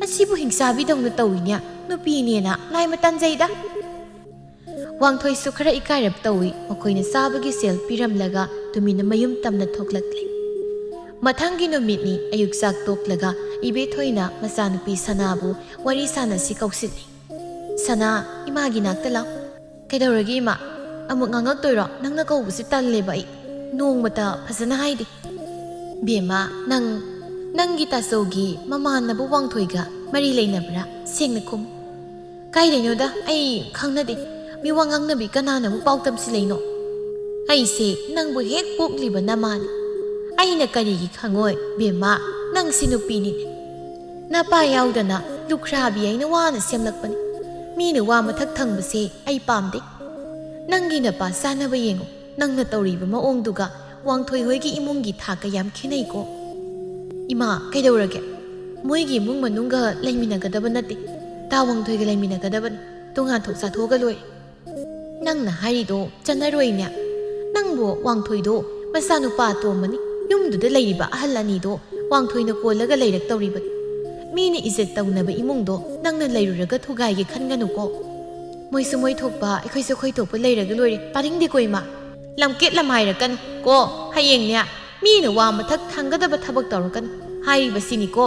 ꯑꯁꯤꯕꯨ ꯍꯤꯡꯁꯥꯕꯤꯗꯧꯅ ꯇꯧꯏꯅꯦ. ꯅꯨꯄꯤꯅꯦꯅ ꯂꯥꯏꯃ ꯇꯥꯟꯖꯩꯗ. ꯋꯥꯡꯊꯣꯏꯁꯨ ꯈꯔ ꯏꯀꯥꯏꯔꯞ ꯇꯧꯏ. ꯃꯈꯣꯏꯅ ꯆꯥꯕꯒꯤ ꯁꯦꯜ ꯄꯤꯔꯝꯂꯒ ꯇꯨꯃꯤꯟꯅ ꯃꯌꯨꯝ ꯇꯝꯅ ꯊꯣꯛꯂꯛꯂꯤ. ꯃꯊꯪꯒꯤ ꯅꯨꯃꯤꯠꯅꯤ. ꯑꯌꯨꯛ ꯆꯥꯛ ꯇꯣꯛꯂꯒ ꯏꯕꯦꯊꯣꯏꯅ ꯃꯆꯥꯅꯨꯄꯤ ꯁꯅꯥꯕꯨ ꯋꯥꯔꯤ ꯁꯥꯟꯅꯁꯤ ꯀꯧꯁꯤꯜꯂꯤ. ꯁꯅꯥ, ꯏꯃꯥꯒꯤ ꯅꯥꯛꯇ ꯂꯥꯎ. ꯀꯩꯗꯧꯔꯒꯦ ꯏꯃꯥ? ꯑꯃꯨꯛ ꯉꯥꯡꯉꯛꯇꯣꯏꯔꯣ? ꯅꯪꯅ ꯀꯧꯕꯁꯤ ꯇꯜꯂꯦꯕ ꯑꯩ. ꯅꯣꯡꯃꯇ ꯐꯖꯅ ꯍꯥꯏꯗꯦ. ꯕꯦꯝꯃ, ꯅꯪꯒꯤ ꯇꯥꯆꯧꯒꯤ ꯃꯃꯥꯟꯅꯕ ꯋꯥꯡꯊꯣꯏꯒ ꯃꯔꯤ ꯂꯩꯅꯕ꯭ꯔꯥ? ꯁꯦꯡꯅ ꯈꯨꯝ. ꯀꯥꯏꯗꯩꯅꯣꯗ, ꯑꯩ ꯈꯪꯅꯗꯦ. ꯃꯤ ꯋꯥ ꯉꯥꯡꯅꯕꯤ ꯀꯅꯥꯅꯕꯨ ꯄꯥꯎ ꯇꯝꯁꯤꯜꯂꯩꯅꯣ? ꯑꯩꯁꯦ ꯅꯪꯕꯨ ꯍꯦꯛ ꯄꯣꯛꯂꯤꯕ ꯅꯃꯥꯅꯤ. ꯑꯩꯅ ꯀꯔꯤꯒꯤ ꯈꯪꯉꯣꯏ? ꯕꯦꯝꯃ, ꯅꯪꯁꯤ ꯅꯨꯄꯤꯅꯤꯅꯦ. ꯅꯄꯥ ꯌꯥꯎꯗꯅ ꯂꯨꯈ꯭ꯔꯥꯕꯤ ꯑꯩꯅ ꯋꯥꯅ ꯁꯦꯝꯂꯛꯄꯅꯤ. ꯃꯤꯅ ꯋꯥ ꯃꯊꯛ ꯊꯪꯕꯁꯦ ꯑꯩ ꯄꯥꯝꯗꯦ. ꯅꯪꯒꯤ ꯅꯄꯥ ꯆꯥꯅꯕ ꯌꯦꯡꯉꯨ. ꯅꯪꯅ ꯇꯧꯔꯤꯕ ꯃꯑꯣꯡꯗꯨꯒ ꯋꯥꯡꯊꯣꯏ ꯍꯣꯏꯒꯤ ꯏꯃꯨꯡꯒꯤ ꯊꯥꯛꯀ ꯌꯥꯝ ꯈꯦꯠꯅꯩꯀꯣ. ꯏꯃꯥ, ꯀꯩꯗꯧꯔꯒꯦ? ꯃꯣꯏꯒꯤ ꯏꯃꯨꯡ ꯃꯅꯨꯡꯒ ꯂꯩꯃꯤꯟꯅꯒꯗꯕ ꯅꯠꯇꯦ. ꯇꯥ ꯋꯥꯡꯊꯣꯏꯒ ꯂꯩꯃꯤꯟꯅꯒꯗꯕꯅꯤ. ꯇꯣꯉꯥꯟ ꯊꯣꯛ ꯆꯥꯊꯣꯛꯑꯒ ꯂꯣꯏꯔꯦ. ꯅꯪꯅ ꯍꯥꯏꯔꯤꯗꯣ ꯆꯟꯅꯔꯣꯏꯅꯦ. ꯅꯪꯕꯨ ꯋꯥꯡꯊꯣꯏꯗꯣ ꯃꯆꯥꯅꯨꯄꯥ ꯑꯇꯣꯝꯕꯅꯤ. ꯌꯨꯝꯗꯨꯗ ꯂꯩꯔꯤꯕ ꯑꯍꯜ ꯑꯅꯤꯗꯣ ꯋꯥꯡꯊꯣꯏꯅ ꯀꯣꯜꯂꯒ ꯂꯩꯔꯛꯇꯧꯔꯤꯕꯅꯤ. ꯃꯤꯅ ꯏꯖꯠ ꯇꯧꯅꯕ ꯏꯃꯨꯡꯗꯣ ꯅꯪꯅ ꯂꯩꯔꯨꯔꯒ ꯊꯨꯒꯥꯏꯒꯦ ꯈꯟꯒꯅꯨꯀꯣ. ꯃꯣꯏꯁꯨ ꯃꯣꯏ ꯊꯣꯛꯄ, ꯑꯩꯈꯣꯏꯁꯨ ꯑꯩꯈꯣꯏ ꯊꯣꯛꯄ ꯂꯩꯔꯒ ꯂꯣꯏꯔꯦ. ꯇꯥꯅꯤꯡꯗꯦꯀꯣ ꯏꯃꯥ. ꯂꯝꯀꯦꯠ ꯂꯝꯍꯥꯏꯔꯛꯀꯅꯨ ꯀꯣ. ꯍꯌꯦꯡꯅꯦ ꯃꯤꯅ ꯋꯥ ꯃꯊꯛ ꯊꯪꯒꯗꯕ ꯊꯕꯛ ꯇꯧꯔꯛꯀꯅꯤ ꯍꯥꯏꯔꯤꯕꯁꯤꯅꯤꯀꯣ.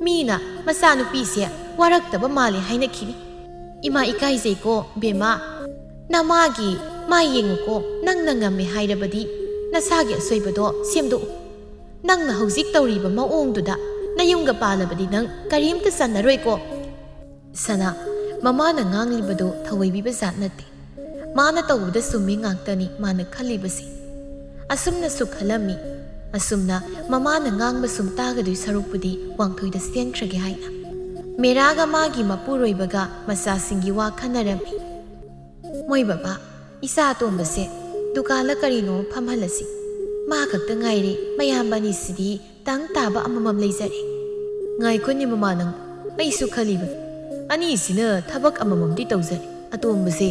ꯃꯤꯅ ꯃꯆꯥꯅꯨꯄꯤꯁꯦ ꯋꯥꯔꯛꯇꯕ ꯃꯥꯜꯂꯦ ꯍꯥꯏꯅꯈꯤꯅꯤ ꯏꯃꯥ ꯏꯀꯥꯏꯖꯩꯀꯣ ꯕꯦꯝꯃ ꯅꯃꯥꯒꯤ ꯃꯥ ꯌꯦꯡꯉꯨꯀꯣ ꯅꯪꯅ ꯉꯝꯃꯦ ꯍꯥꯏꯔꯕꯗꯤ ꯅꯁꯥꯒꯤ ꯑꯁꯣꯏꯕꯗꯣ ꯁꯦꯝꯗꯣꯛꯎ ꯅꯪꯅ ꯍꯧꯖꯤꯛ ꯇꯧꯔꯤꯕ ꯃꯑꯣꯡꯗꯨꯗ ꯅꯌꯨꯝꯒ ꯄꯥꯜꯂꯕꯗꯤ ꯅꯪ ꯀꯔꯤꯝꯇ ꯆꯟꯅꯔꯣꯏꯀꯣ ꯁꯅꯥ ꯃꯃꯥꯅ ꯉꯥꯡꯂꯤꯕꯗꯣ ꯊꯧꯑꯣꯏꯕꯤꯕ ꯖꯥꯠ ꯅꯠꯇꯦ ꯃꯥꯅ ꯇꯧꯕꯗ ꯆꯨꯝꯃꯤ ꯉꯥꯛꯇꯅꯤ ꯃꯥꯅ ꯈꯜꯂꯤꯕꯁꯤ ꯑꯁꯨꯝꯅꯁꯨ ꯈꯜꯂꯝꯃꯤ ꯑꯁꯨꯝꯅ ꯃꯃꯥꯅ ꯉꯥꯡꯕ ꯁꯨꯝ ꯇꯥꯒꯗꯣꯏ ꯁꯔꯨꯛꯄꯨꯗꯤ ꯋꯥꯡꯊꯣꯏꯗ ꯆꯦꯟꯈ꯭ꯔꯒꯦ ꯍꯥꯏꯅ ꯃꯦꯔꯥꯒ ꯃꯥꯒꯤ ꯃꯄꯨꯔꯣꯏꯕꯒ ꯃꯆꯥꯁꯤꯡꯒꯤ ꯋꯥ ꯈꯟꯅꯔꯝꯃꯤ ꯃꯣꯏ ꯕꯕꯥ ꯏꯆꯥ ꯑꯇꯣꯝꯕꯁꯦ ꯗꯨꯀꯥꯟꯗ ꯀꯔꯤꯅꯣ ꯐꯝꯍꯜꯂꯁꯤ ꯃꯥ ꯈꯛꯇ ꯉꯥꯏꯔꯦ ꯃꯌꯥꯝꯕ ꯑꯅꯤꯁꯤꯗꯤ ꯇꯪ ꯇꯥꯕ ꯑꯃꯃꯝ ꯂꯩꯖꯔꯦ ꯉꯥꯏꯈꯣꯅꯤ ꯃꯃꯥ ꯅꯪ ꯑꯩꯁꯨ ꯈꯜꯂꯤꯕꯅꯤ ꯑꯅꯤꯁꯤꯅ ꯊꯕꯛ ꯑꯃꯃꯝꯗꯤ ꯇꯧꯖꯔꯦ ꯑꯇꯣꯝꯕꯁꯦ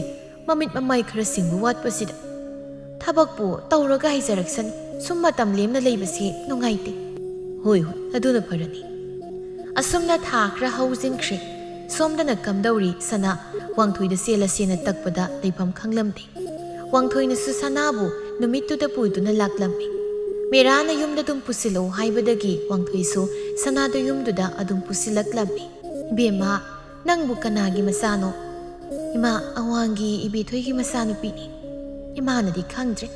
ꯃꯃꯤꯠ ꯃꯃꯥꯏ ꯈꯔ ꯁꯤꯡꯕ ꯋꯥꯠꯄꯁꯤꯗ ꯊꯕꯛꯄꯨ ꯇꯧꯔꯒ ꯍꯩꯖꯔꯛꯁꯅꯤ ꯁꯨꯝ ꯃꯇꯝ ꯂꯦꯝꯅ ꯂꯩꯕꯁꯤ ꯅꯨꯡꯉꯥꯏꯇꯦ ꯍꯣꯏ ꯑꯗꯨꯅ ꯐꯔꯅꯤ ꯑꯁꯨꯝꯅ ꯊꯥ ꯈꯔ ꯍꯧꯖꯤꯟꯈ꯭ꯔꯦ ꯁꯣꯝꯗꯅ ꯀꯝꯗꯧꯔꯤ ꯁꯅꯥ ꯋꯥꯡꯊꯣꯏꯗ ꯆꯦꯜꯂꯁꯦꯅ ꯇꯛꯄꯗ ꯂꯩꯐꯝ ꯈꯪꯂꯝꯗꯦ ꯋꯥꯡꯊꯣꯏꯅꯁꯨ ꯁꯅꯥꯕꯨ ꯅꯨꯃꯤꯠꯇꯨꯗ ꯄꯨꯗꯨꯅ ꯂꯥꯛꯂꯝꯃꯤ ꯃꯦꯔꯥꯅ ꯌꯨꯝꯗ ꯑꯗꯨꯝ ꯄꯨꯁꯤꯜꯂꯛꯎ ꯍꯥꯏꯕꯗꯒꯤ ꯋꯥꯡꯊꯣꯏꯁꯨ ꯁꯅꯥꯗꯨ ꯌꯨꯝꯗꯨꯗ ꯑꯗꯨꯝ ꯄꯨꯁꯤꯜꯂꯛꯂꯝꯃꯤ ꯏꯕꯦꯝꯃ ꯅꯪꯕꯨ ꯀꯅꯥꯒꯤ ꯃꯆꯥꯅꯣ ꯏꯃꯥ ꯑꯋꯥꯡꯒꯤ ꯏꯕꯦꯊꯣꯏꯒꯤ ꯃꯆꯥꯅꯨꯄꯤꯅꯤ ꯏꯃꯥꯅꯗꯤ ꯈꯪꯗ꯭ꯔꯦ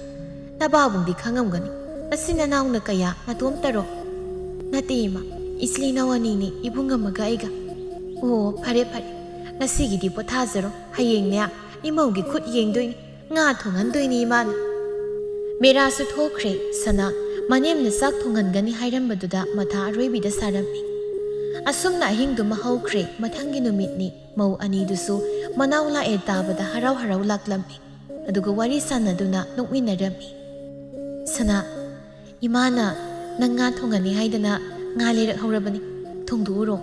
ꯅꯕꯥꯕꯨꯡꯗꯤ ꯈꯪꯉꯝꯒꯅꯤ ꯅꯆꯤꯟ ꯅꯅꯥꯎꯅ ꯀꯌꯥ ꯅꯇꯣꯝꯇꯔꯣ ꯅꯠꯇꯦ ꯏꯃꯥ ꯏꯆꯤꯜ ꯏꯅꯥꯎ ꯑꯅꯤꯅꯤ ꯏꯕꯨꯡ ꯑꯃꯒ ꯑꯩꯒ ꯑꯣ ꯐꯔꯦ ꯉꯁꯤꯒꯤꯗꯤ ꯄꯣꯊꯥꯖꯔꯣ ꯍꯌꯦꯡꯅꯦ ꯏꯃꯧꯒꯤ ꯈꯨꯠ ꯌꯦꯡꯗꯣꯏꯅꯤ ꯉꯥ ꯊꯣꯡꯍꯟꯗꯣꯏꯅꯤ ꯏꯃꯥꯅ ꯃꯦꯔꯥꯁꯨ ꯊꯣꯛꯈ꯭ꯔꯦ ꯁꯅꯥ ꯃꯅꯦꯝꯅ ꯆꯥꯛ ꯊꯣꯡꯍꯟꯒꯅꯤ ꯍꯥꯏꯔꯝꯕꯗꯨꯗ ꯃꯊꯥ ꯑꯔꯣꯏꯕꯤꯗ ꯁꯥꯔꯝꯃꯤ ꯑꯁꯨꯝꯅ ꯑꯍꯤꯡꯗꯨꯃ ꯍꯧꯈ꯭ꯔꯦ ꯃꯊꯪꯒꯤ ꯅꯨꯃꯤꯠꯅꯤ ꯃꯧ ꯑꯅꯤꯗꯨꯁꯨ ꯃꯅꯥꯎ ꯂꯥꯛꯑꯦ ꯇꯥꯕꯗ ꯍꯔꯥꯎ ꯍꯔꯥꯎ ꯂꯥꯛꯂꯝꯃꯤ ꯑꯗꯨꯒ ꯋꯥꯔꯤ ꯁꯥꯟꯅꯗꯨꯅ ꯅꯣꯛꯃꯤꯟꯅꯔꯝꯃꯤ ꯁꯅꯥ ꯏꯃꯥꯅ ꯅꯪ ꯉꯥ ꯊꯣꯡꯍꯟꯅꯤ ꯍꯥꯏꯗꯅ ꯉꯥ ꯂꯩꯔꯛꯍꯧꯔꯕꯅꯤ ꯊꯣꯡꯗꯣꯛꯎꯔꯣ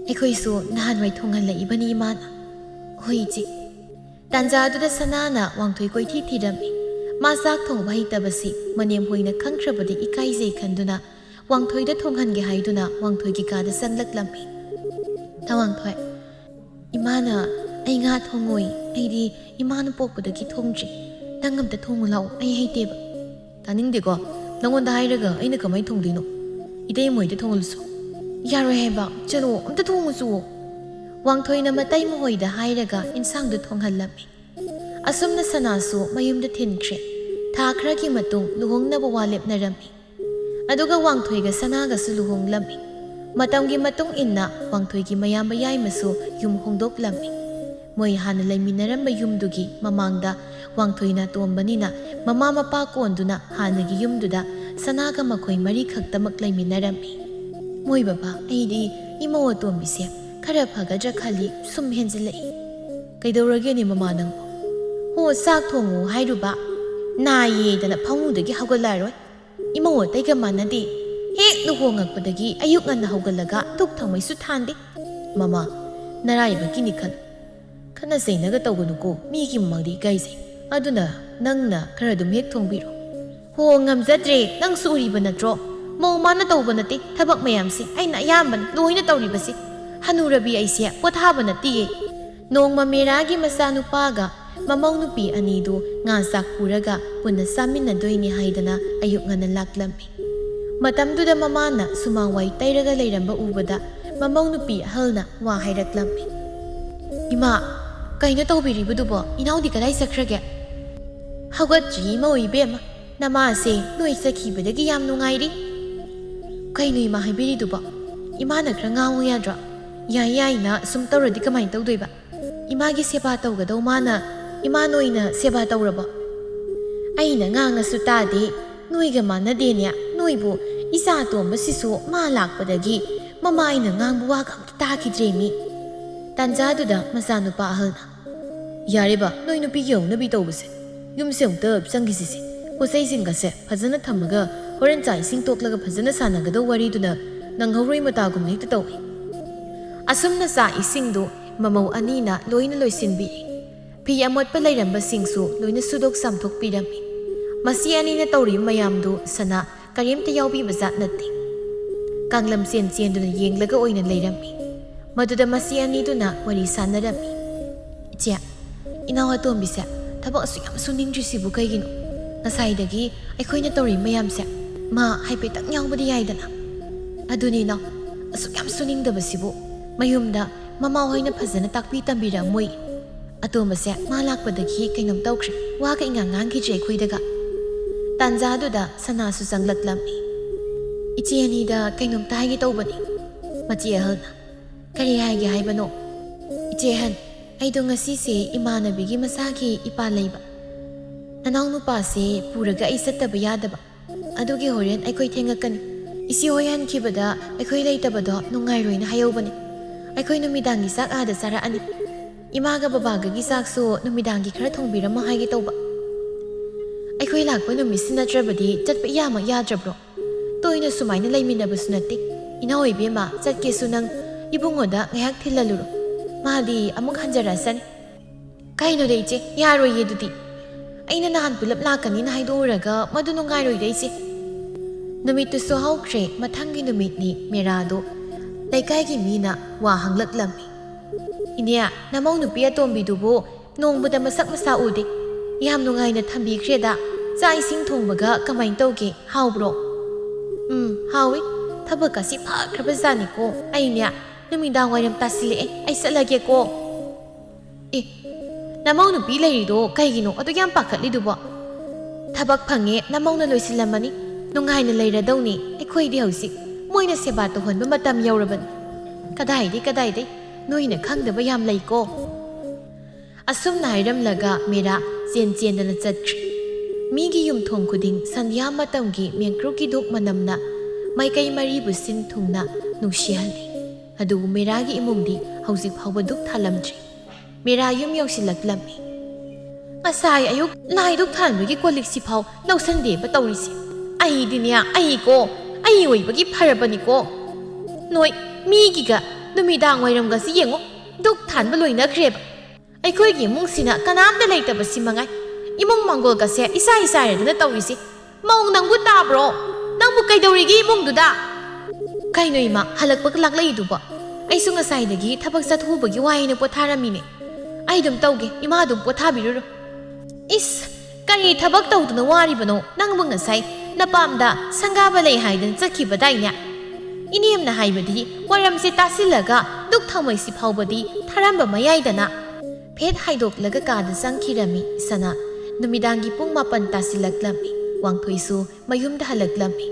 ꯑꯩꯈꯣꯏꯁꯨ ꯅꯍꯥꯟꯋꯥꯏ ꯊꯣꯡꯍꯜꯂꯛꯏꯕꯅꯤ ꯏꯃꯥꯅ ꯍꯣꯏ ꯏꯆꯦ ꯇꯥꯟꯖꯥꯗꯨꯗ ꯁꯅꯥꯅ ꯋꯥꯡꯊꯣꯏ ꯀꯣꯏꯊꯤ ꯊꯤꯔꯝꯃꯤ ꯃꯥ ꯆꯥꯛ ꯊꯣꯡꯕ ꯍꯩꯇꯕꯁꯤ ꯃꯅꯦꯝ ꯍꯣꯏꯅ ꯈꯪꯈ꯭ꯔꯕꯗꯤ ꯏꯀꯥꯏꯖꯩ ꯈꯟꯗꯨꯅ ꯋꯥꯡꯊꯣꯏꯗ ꯊꯣꯡꯍꯟꯒꯦ ꯍꯥꯏꯗꯨꯅ ꯋꯥꯡꯊꯣꯏꯒꯤ ꯀꯥꯗ ꯆꯪꯂꯛꯂꯝꯃꯤ ꯋꯥꯡꯊꯣꯏ ꯏꯃꯥꯅ ꯑꯩ ꯉꯥ ꯊꯣꯡꯉꯣꯏ ꯑꯩꯗꯤ ꯏꯃꯥꯅ ꯄꯣꯛꯄꯗꯒꯤ ꯊꯣꯡꯗ꯭ꯔꯤ ꯅꯪ ꯑꯝꯇ ꯊꯣꯡꯉꯨ ꯂꯥꯛꯑꯣ ꯑꯩ ꯍꯩꯇꯦꯕ ꯇꯥꯅꯤꯡꯗꯦꯀꯣ ꯅꯪꯉꯣꯟꯗ ꯍꯥꯏꯔꯒ ꯑꯩꯅ ꯀꯃꯥꯏꯅ ꯊꯣꯡꯗꯣꯏꯅꯣ ꯏꯇꯩꯃꯣꯏꯗ ꯊꯣꯡꯍꯜꯂꯨꯁꯨ ꯌꯥꯔꯣꯏ ꯍꯥꯏꯕ ꯆꯠꯂꯣ ꯑꯝꯇ ꯊꯣꯡꯉꯨꯁꯨ ꯋꯥꯡꯊꯣꯏꯅ ꯃꯇꯩꯃꯍꯣꯏꯗ ꯍꯥꯏꯔꯒ ꯏꯟꯁꯥꯡꯗꯨ ꯊꯣꯡꯍꯜꯂꯝꯃꯤ ꯑꯁꯨꯝꯅ ꯁꯅꯥꯁꯨ ꯃꯌꯨꯝꯗ ꯊꯤꯟꯈ꯭ꯔꯦ ꯊꯥ ꯈꯔꯒꯤ ꯃꯇꯨꯡ ꯂꯨꯍꯣꯡꯅꯕ ꯋꯥ ꯂꯦꯞꯅꯔꯝꯃꯤ ꯑꯗꯨꯒ ꯋꯥꯡꯊꯣꯏꯒ ꯁꯅꯥꯒꯁꯨ ꯂꯨꯍꯣꯡꯂꯝꯃꯤ ꯃꯇꯝꯒꯤ ꯃꯇꯨꯡ ꯏꯟꯅ ꯋꯥꯡꯊꯣꯏꯒꯤ ꯃꯌꯥꯝꯕ ꯌꯥꯏꯃꯁꯨ ꯌꯨꯝ ꯍꯣꯡꯗꯣꯛꯂꯝꯃꯤ ꯃꯣꯏ ꯍꯥꯟꯅ ꯂꯩꯃꯤꯟꯅꯔꯝꯕ ꯌꯨꯝꯗꯨꯒꯤ ꯃꯃꯥꯡꯗ ꯋꯥꯡꯊꯣꯏꯅ ꯇꯣꯝꯕꯅꯤꯅ ꯃꯃꯥ ꯃꯄꯥ ꯀꯣꯟꯗꯨꯅ ꯍꯥꯟꯅꯒꯤ ꯌꯨꯝꯗꯨꯗ ꯁꯅꯥꯒ ꯃꯈꯣꯏ ꯃꯔꯤ ꯈꯛꯇꯃꯛ ꯂꯩꯃꯤꯟꯅꯔꯝꯃꯤ ꯃꯣꯏ ꯕꯕꯥ ꯑꯩꯗꯤ ꯏꯃꯧ ꯑꯇꯣꯝꯕꯤꯁꯦ ꯈꯔ ꯐꯒꯗ꯭ꯔꯥ ꯈꯜꯂꯤ ꯁꯨꯝ ꯍꯦꯟꯖꯤꯜꯂꯛꯏ ꯀꯩꯗꯧꯔꯒꯦꯅꯦ ꯃꯃꯥ ꯅꯪꯕꯨ ꯍꯣ ꯆꯥꯛ ꯊꯣꯡꯉꯨ ꯍꯥꯏꯔꯨꯕ ꯅꯥꯌꯦꯗꯅ ꯐꯃꯨꯡꯗꯒꯤ ꯍꯧꯒꯠꯂꯛꯑꯔꯣꯏ ꯏꯃꯧ ꯑꯇꯩꯒ ꯃꯥꯟꯅꯗꯦ ꯍꯦꯛ ꯂꯨꯍꯣꯡꯉꯛꯄꯗꯒꯤ ꯑꯌꯨꯛ ꯉꯟꯅ ꯍꯧꯒꯠꯂꯒ ꯙꯨꯛ ꯊꯥꯎꯃꯩꯁꯨ ꯊꯥꯟꯗꯦ ꯃꯃꯥ ꯅꯔꯥꯏꯕꯛꯀꯤꯅꯤ ꯈꯜꯂꯨ ꯈꯠꯅ ꯆꯩꯅꯒ ꯇꯧꯒꯅꯨꯀꯣ ꯃꯤꯒꯤ ꯃꯃꯥꯡꯗ ꯏꯀꯥꯏꯖꯩ ꯑꯗꯨꯅ ꯅꯪꯅ ꯈꯔ ꯑꯗꯨꯝ ꯍꯦꯛ ꯊꯣꯡꯕꯤꯔꯣ ꯍꯣ ꯉꯝꯖꯗ꯭ꯔꯦ ꯅꯪꯁꯨ ꯎꯔꯤꯕ ꯅꯠꯇ꯭ꯔో ꯃꯧ ꯃꯥꯅ ꯇꯧꯕ ꯅꯠꯇꯦ ꯊꯕꯛ ꯃꯌꯥꯝꯁꯤ ꯑꯩꯅ ꯑꯌꯥꯝꯕꯅ ꯂꯣꯏꯅ ꯇꯧꯔꯤꯕꯁꯤ ꯍꯅꯨꯔꯕꯤ ꯑꯩꯁꯦ ꯄꯣꯊꯥꯕ ꯅꯠꯇꯤꯌꯦ ꯅꯣꯡꯃ ꯃꯦꯔꯥꯒꯤ ꯃꯆꯥꯅꯨꯄꯥꯒ ꯃꯃꯧ ꯅꯨꯄꯤ ꯑꯅꯤꯗꯨ ꯉꯥ ꯆꯥꯛ ꯄꯨꯔꯒ ꯄꯨꯟꯅ ꯆꯥꯃꯤꯟꯅꯗꯣꯏꯅꯤ ꯍꯥꯏꯗꯅ ꯑꯌꯨꯛ ꯉꯟꯅ ꯂꯥꯛꯂꯝꯃꯤ ꯃꯇꯝꯗꯨꯗ ꯃꯃꯥꯅ ꯁꯨꯃꯥꯡꯋꯥꯏ ꯇꯩꯔꯒ ꯂꯩꯔꯝꯕ ꯎꯕꯗ ꯃꯃꯧ ꯅꯨꯄꯤ ꯑꯍꯜꯅ ꯋꯥ ꯍꯥꯏꯔꯛꯂꯝꯃꯤ ꯏꯃꯥ ꯀꯩꯅꯣ ꯇꯧꯕꯤꯔꯤꯕꯗꯨꯕꯣ ꯏꯅꯥꯎꯗꯤ ꯀꯗꯥꯏ ꯆꯠꯈ꯭ꯔꯒꯦ ꯍꯧꯒꯠꯇ꯭ꯔꯤ ꯏꯃꯧ ꯏꯕꯦꯝꯃ ꯅꯃꯥꯁꯦ ꯅꯣꯏ ꯆꯠꯈꯤꯕꯗꯒꯤ ꯌꯥꯝ ꯅꯨꯡꯉꯥꯏꯔꯤ ꯀꯩꯅꯣ ꯏꯃꯥ ꯍꯥꯏꯕꯤꯔꯤꯗꯨꯕꯣ ꯏꯃꯥꯅ ꯈꯔ ꯉꯥꯡꯉꯨ ꯌꯥꯗ꯭ꯔꯣ ꯌꯥꯏꯅ ꯁꯨꯝ ꯇꯧꯔꯗꯤ ꯀꯃꯥꯏꯅ ꯇꯧꯗꯣꯏꯕ ꯏꯃꯥꯒꯤ ꯁꯦꯕꯥ ꯇꯧꯒꯗꯧ ꯃꯥꯅ ꯏꯃꯥ ꯅꯣꯏꯅ ꯁꯦꯕꯥ ꯇꯧꯔꯕꯣ ꯑꯩꯅ ꯉꯥꯡꯉꯁꯨ ꯇꯥꯗꯦ ꯅꯣꯏꯒ ꯃꯥꯟꯅꯗꯦꯅꯦ ꯅꯣꯏꯕꯨ ꯏꯆꯥ ꯇꯣꯝꯕꯁꯤꯁꯨ ꯃꯥ ꯂꯥꯛꯄꯗꯒꯤ ꯃꯃꯥ ꯑꯩꯅ ꯉꯥꯡꯕ ꯋꯥꯒ ꯑꯝꯇ ꯇꯥꯈꯤꯗ꯭ꯔꯦ ꯃꯤ ꯇꯥꯟꯖꯥꯗꯨꯗ ꯃꯆꯥꯅꯨꯄꯥ ꯑꯍꯜꯅ ꯌꯥꯔꯦꯕ ꯅꯣꯏ ꯅꯨꯄꯤꯒꯤ ꯍꯧꯅꯕꯤ ꯇꯧꯕꯁꯦ ꯌꯨꯝꯁꯦ ꯑꯃꯨꯛꯇ ꯆꯪꯈꯤꯁꯤꯁꯦ ꯄꯣꯠꯆꯩꯁꯤꯡꯒꯁꯦ ꯐꯖꯅ ꯊꯝꯃꯒ ꯍꯣꯔꯦꯟ ꯆꯥꯛ ꯏꯁꯤꯡ ꯇꯣꯛꯂꯒ ꯐꯖꯅ ꯁꯥꯟꯅꯒꯗꯧ ꯋꯥꯔꯤꯗꯨꯅ ꯅꯪꯍꯧꯔꯣꯏ ꯃꯇꯥꯒꯨꯝꯅ ꯍꯦꯛꯇ ꯇꯧꯏ ꯑꯁꯨꯝꯅ ꯆꯥꯛ ꯏꯁꯤꯡꯗꯨ ꯃꯃꯧ ꯑꯅꯤꯅ ꯂꯣꯏꯅ ꯂꯣꯏꯁꯤꯟꯕꯤꯔꯤ ꯐꯤ ꯑꯃꯣꯠꯄ ꯂꯩꯔꯝꯕꯁꯤꯡꯁꯨ ꯂꯣꯏꯅ ꯁꯨꯗꯣꯛ ꯆꯥꯝꯊꯣꯛꯄꯤꯔꯝꯃꯤ ꯃꯁꯤ ꯑꯅꯤꯅ ꯇꯧꯔꯤꯕ ꯃꯌꯥꯝꯗꯨ ꯁꯅꯥ ꯀꯔꯤꯝꯇ ꯌꯥꯎꯕꯤꯕ ꯖꯥꯠ ꯅꯠꯇꯦ ꯀꯥꯡꯂꯝ ꯆꯦꯟꯗꯨꯅ ꯌꯦꯡꯂꯒ ꯑꯣꯏꯅ ꯂꯩꯔꯝꯃꯤ ꯃꯗꯨꯗ ꯃꯁꯤ ꯑꯅꯤꯗꯨꯅ ꯋꯥꯔꯤ ꯁꯥꯟꯅꯔꯝꯃꯤ ꯏꯆꯦ ꯏꯅꯥꯎ ꯑꯇꯣꯝꯕꯤꯁꯦ ꯊꯕꯛ ꯑꯁꯨꯛ ꯌꯥꯝ ꯁꯨꯅꯤꯡꯗ꯭ꯔꯤꯁꯤꯕꯨ ꯀꯩꯒꯤꯅꯣ ꯉꯁꯥꯏꯗꯒꯤ ꯑꯩꯈꯣꯏꯅ ꯇꯧꯔꯤꯕ ꯃꯌꯥꯝꯁꯦ ꯃꯥ ꯍꯥꯏꯐꯦꯠꯇꯪ ꯌꯥꯎꯕꯗꯤ ꯌꯥꯏꯗꯅ ꯑꯗꯨꯅꯤ ꯏꯅꯥꯎ ꯑꯁꯨꯛ ꯌꯥꯝ ꯁꯨꯅꯤꯡꯗꯕꯁꯤꯕꯨ ꯃꯌꯨꯝꯗ ꯃꯃꯥ ꯍꯣꯏꯅ ꯐꯖꯅ ꯇꯥꯛꯄꯤ ꯇꯝꯕꯤꯔꯝꯃꯣꯏ ꯑꯇꯣꯝꯕꯁꯦ ꯃꯥ ꯂꯥꯛꯄꯗꯒꯤ ꯀꯩꯅꯣꯝ ꯇꯧꯈ꯭ꯔꯦ ꯋꯥꯒ ꯏꯉꯥꯡ ꯉꯥꯡꯈꯤꯗ꯭ꯔꯦ ꯑꯩꯈꯣꯏꯗꯒ ꯇꯥꯟꯖꯥꯗꯨꯗ ꯁꯅꯥꯁꯨ ꯆꯪꯂꯛꯂꯝꯃꯤ ꯏꯆꯦ ꯑꯅꯤꯗ ꯀꯩꯅꯣꯝꯇ ꯍꯥꯏꯒꯦ ꯇꯧꯕꯅꯤ ꯃꯆꯦ ꯑꯍꯜꯅ ꯀꯔꯤ ꯍꯥꯏꯒꯦ ꯍꯥꯏꯕꯅꯣ ꯏꯆꯦ ꯑꯍꯟ ꯑꯩꯗꯣ ꯉꯁꯤꯁꯦ ꯏꯃꯥꯟꯅꯕꯤꯒꯤ ꯃꯁꯥꯒꯤ ꯏꯄꯥ ꯂꯩꯕ ꯅꯅꯥꯎ ꯅꯨꯄꯥꯁꯦ ꯄꯨꯔꯒ ꯑꯩ ꯆꯠꯇꯕ ꯌꯥꯗꯕ ꯑꯗꯨꯒꯤ ꯍꯣꯔꯦꯟ ꯑꯩꯈꯣꯏ ꯊꯦꯡꯉꯛꯀꯅꯤ ꯏꯆꯦ ꯍꯣꯏ ꯍꯟꯈꯤꯕꯗ ꯑꯩꯈꯣꯏ ꯂꯩꯇꯕꯗꯣ ꯅꯨꯡꯉꯥꯏꯔꯣꯏꯅ ꯍꯥꯏꯍꯧꯕꯅꯤ ꯑꯩꯈꯣꯏ ꯅꯨꯃꯤꯗꯥꯡꯒꯤ ꯆꯥꯛ ꯑꯥꯗ ꯆꯥꯔꯛꯑꯅꯤ ꯏꯃꯥꯒ ꯕꯕꯥꯒꯒꯤ ꯆꯥꯛꯁꯨ ꯅꯨꯃꯤꯗꯥꯡꯒꯤ ꯈꯔ ꯊꯣꯡꯕꯤꯔꯝꯃꯣ ꯍꯥꯏꯒꯦ ꯇꯧꯕ ꯑꯩꯈꯣꯏ ꯂꯥꯛꯄ ꯅꯨꯃꯤꯠꯁꯤ ꯅꯠꯇ꯭ꯔꯕꯗꯤ ꯆꯠꯄ ꯏꯌꯥꯃꯛ ꯌꯥꯗ꯭ꯔꯕ꯭ꯔꯣ ꯇꯣꯏꯅ ꯁꯨꯃꯥꯏꯅ ꯂꯩꯃꯤꯟꯅꯕꯁꯨ ꯅꯠꯇꯦ ꯏꯅꯥꯎ ꯏꯕꯦꯝꯃ ꯆꯠꯀꯦꯁꯨ ꯅꯪ ꯏꯕꯨꯡꯉꯣꯗ ꯉꯥꯏꯍꯥꯛ ꯊꯤꯜꯍꯜꯂꯨꯔꯣ ꯃꯥꯗꯤ ꯑꯃꯨꯛ ꯍꯟꯖꯔꯛꯑꯁꯅꯤ ꯀꯩꯅꯣꯗ ꯏꯆꯦ ꯌꯥꯔꯣꯏꯌꯦ ꯑꯗꯨꯗꯤ ꯑꯩꯅ ꯅꯍꯥꯟ ꯄꯨꯂꯞ ꯂꯥꯛꯀꯅꯤꯅ ꯍꯥꯏꯗꯣꯛꯎꯔꯒ ꯃꯗꯨ ꯅꯨꯡꯉꯥꯏꯔꯣꯏꯗ ꯏꯆꯦ ꯅꯨꯃꯤꯠꯇꯨꯁꯨ ꯍꯧꯈ꯭ꯔꯦ ꯃꯊꯪꯒꯤ ꯅꯨꯃꯤꯠꯅꯤ ꯃꯦꯔꯥꯗꯣ ꯂꯩꯀꯥꯏꯒꯤ ꯃꯤꯅ ꯋꯥ ꯍꯪꯂꯛꯂꯝꯃꯤ ꯏꯅꯦ ꯅꯃꯧ ꯅꯨꯄꯤ ꯑꯇꯣꯝꯕꯤꯗꯨꯕꯨ ꯅꯣꯡꯃꯗ ꯃꯁꯛ ꯃꯁꯥ ꯎꯗꯦ ꯌꯥꯝ ꯅꯨꯡꯉꯥꯏꯅ ꯊꯝꯕꯤꯈ꯭ꯔꯦꯗ ꯆꯥꯛ ꯏꯁꯤꯡ ꯊꯣꯡꯕꯒ ꯀꯃꯥꯏꯅ ꯇꯧꯒꯦ ꯍꯥꯎꯕ꯭ꯔꯣ ꯍꯥꯎꯏ ꯊꯕꯛꯀꯁꯤ ꯐꯈ꯭ꯔꯕꯖꯥꯠꯅꯤꯀꯣ ꯑꯩꯅꯦ ꯅꯨꯃꯤꯗꯥꯡ ꯋꯥꯏꯔꯝ ꯇꯥꯁꯤꯜꯂꯛꯑꯦ ꯑꯩ ꯆꯠꯂꯒꯦꯀꯣ ꯑꯦ ꯅꯃꯧ ꯅꯨꯄꯤ ꯂꯩꯔꯤꯗꯣ ꯀꯩꯒꯤꯅꯣ ꯑꯗꯨ ꯌꯥꯝ ꯄꯥꯈꯠꯂꯤꯗꯨꯕꯣ ꯊꯕꯛ ꯐꯪꯉꯦ ꯅꯃꯧꯅ ꯂꯣꯏꯁꯤꯜꯂꯝꯃꯅꯤ ꯅꯨꯡꯉꯥꯏꯅ ꯂꯩꯔꯗꯧꯅꯤ ꯑꯩꯈꯣꯏꯗꯤ ꯍꯧꯖꯤꯛ ꯃꯣꯏꯅ ꯁꯦꯕꯥ ꯇꯧꯍꯟꯕ ꯃꯇꯝ ꯌꯧꯔꯕꯅꯤ ꯀꯗꯥꯏꯗꯩ ꯅꯣꯏꯅ ꯈꯪꯗꯕ ꯌꯥꯝ ꯂꯩꯀꯣ ꯑꯁꯨꯝꯅ ꯍꯥꯏꯔꯝꯂꯒ ꯃꯦꯔꯥ ꯆꯦꯟꯗꯅ ꯆꯠꯈ꯭ꯔꯤ ꯃꯤꯒꯤ ꯌꯨꯝꯊꯣꯡ ꯈꯨꯗꯤꯡ ꯁꯟꯙ꯭ꯌꯥ ꯃꯇꯝꯒꯤ ꯃꯦꯡꯀ꯭ꯔꯨꯀꯤ ꯙꯨꯞ ꯃꯅꯝꯅ ꯃꯥꯏꯀꯩ ꯃꯔꯤꯕꯨ ꯁꯤꯟ ꯊꯨꯡꯅ ꯅꯨꯡꯁꯤꯍꯜꯂꯤ ꯑꯗꯨꯕꯨ ꯃꯦꯔꯥꯒꯤ ꯏꯃꯨꯡꯗꯤ ꯍꯧꯖꯤꯛ ꯐꯥꯎꯕ ꯙꯨꯞ ꯊꯥꯜꯂꯝꯗ꯭ꯔꯤ ꯃꯦꯔꯥ ꯌꯨꯝ ꯌꯧꯁꯤꯜꯂꯛꯂꯝꯃꯤ ꯉꯁꯥꯏ ꯑꯌꯨꯛ ꯂꯥꯏ ꯙꯨꯞ ꯊꯥꯟꯕꯒꯤ ꯀꯣꯜꯂꯤꯛꯁꯤꯐꯥꯎ ꯂꯧꯁꯟꯗꯦꯕ ꯇꯧꯔꯤꯁꯦ ꯑꯩꯗꯤꯅꯦ ꯑꯩ ꯑꯣꯏꯕꯒꯤ ꯐꯔꯕꯅꯤꯀꯣ ꯅꯣꯏ ꯃꯤꯒꯤꯒ ꯅꯨꯃꯤꯗꯥꯡ ꯋꯥꯏꯔꯝꯒꯁꯤ ꯌꯦꯡꯉꯣ ꯙꯨꯞ ꯊꯥꯟꯕ ꯂꯣꯏꯅꯈ꯭ꯔꯦꯕ ꯑꯩꯈꯣꯏꯒꯤ ꯏꯃꯨꯡꯁꯤꯅ ꯀꯅꯥꯝꯇ ꯂꯩꯇꯕꯁꯤ ꯃꯉꯥꯏ ꯏꯃꯨꯡ ꯃꯥꯡꯒꯣꯜꯒꯁꯦ ꯏꯁꯥꯏꯔꯗꯅ ꯇꯧꯔꯤꯁꯤ ꯃꯧ ꯅꯪꯕꯨ ꯇꯥꯕ꯭ꯔꯣ ꯅꯪꯕꯨ ꯀꯩꯗꯧꯔꯤꯒꯦ ꯏꯃꯨꯡꯗꯨꯗ ꯀꯩꯅꯣ ꯏꯃꯥ ꯍꯜꯂꯛꯄꯒ ꯂꯥꯛꯂꯛꯏꯗꯨꯕꯣ ꯑꯩꯁꯨ ꯉꯁꯥꯏꯗꯒꯤ ꯊꯕꯛ ꯆꯠꯊꯣꯛꯎꯕꯒꯤ ꯋꯥꯏꯅ ꯄꯣꯊꯥꯔꯝꯃꯤꯅꯦ ꯑꯩ ꯑꯗꯨꯝ ꯇꯧꯒꯦ ꯏꯃꯥ ꯑꯗꯨꯝ ꯄꯣꯊꯥꯕꯤꯔꯨꯔꯣ ꯏꯁ ꯀꯔꯤ ꯊꯕꯛ ꯇꯧꯗꯨꯅ ꯋꯥꯔꯤꯕꯅꯣ ꯅꯪꯕꯨ ꯉꯁꯥꯏ ꯅꯄꯥꯝꯗ ꯁꯪꯒꯥꯕ ꯂꯩ ꯍꯥꯏꯗꯅ ꯆꯠꯈꯤꯕꯗꯥꯏꯅꯦ ꯏꯅꯦꯝꯅ ꯍꯥꯏꯕꯗꯤ ꯋꯥꯔꯝꯁꯦ ꯇꯥꯁꯤꯜꯂꯒ ꯗꯨꯛ ꯊꯥꯎꯃꯩꯁꯤ ꯐꯥꯎꯕꯗꯤ ꯊꯥꯔꯝꯕ ꯃꯌꯥꯏꯗꯅ ꯐꯦꯠ ꯍꯥꯏꯗꯣꯛꯂꯒ ꯀꯥꯗ ꯆꯪꯈꯤꯔꯝꯃꯤ ꯁꯅꯥ ꯅꯨꯃꯤꯗꯥꯡꯒꯤ ꯄꯨꯡ 9 ꯇꯥꯁꯤꯜꯂꯛꯂꯝꯃꯤ ꯋꯥꯡꯊꯣꯏꯁꯨ ꯃꯌꯨꯝꯗ ꯍꯜꯂꯛꯂꯝꯃꯤ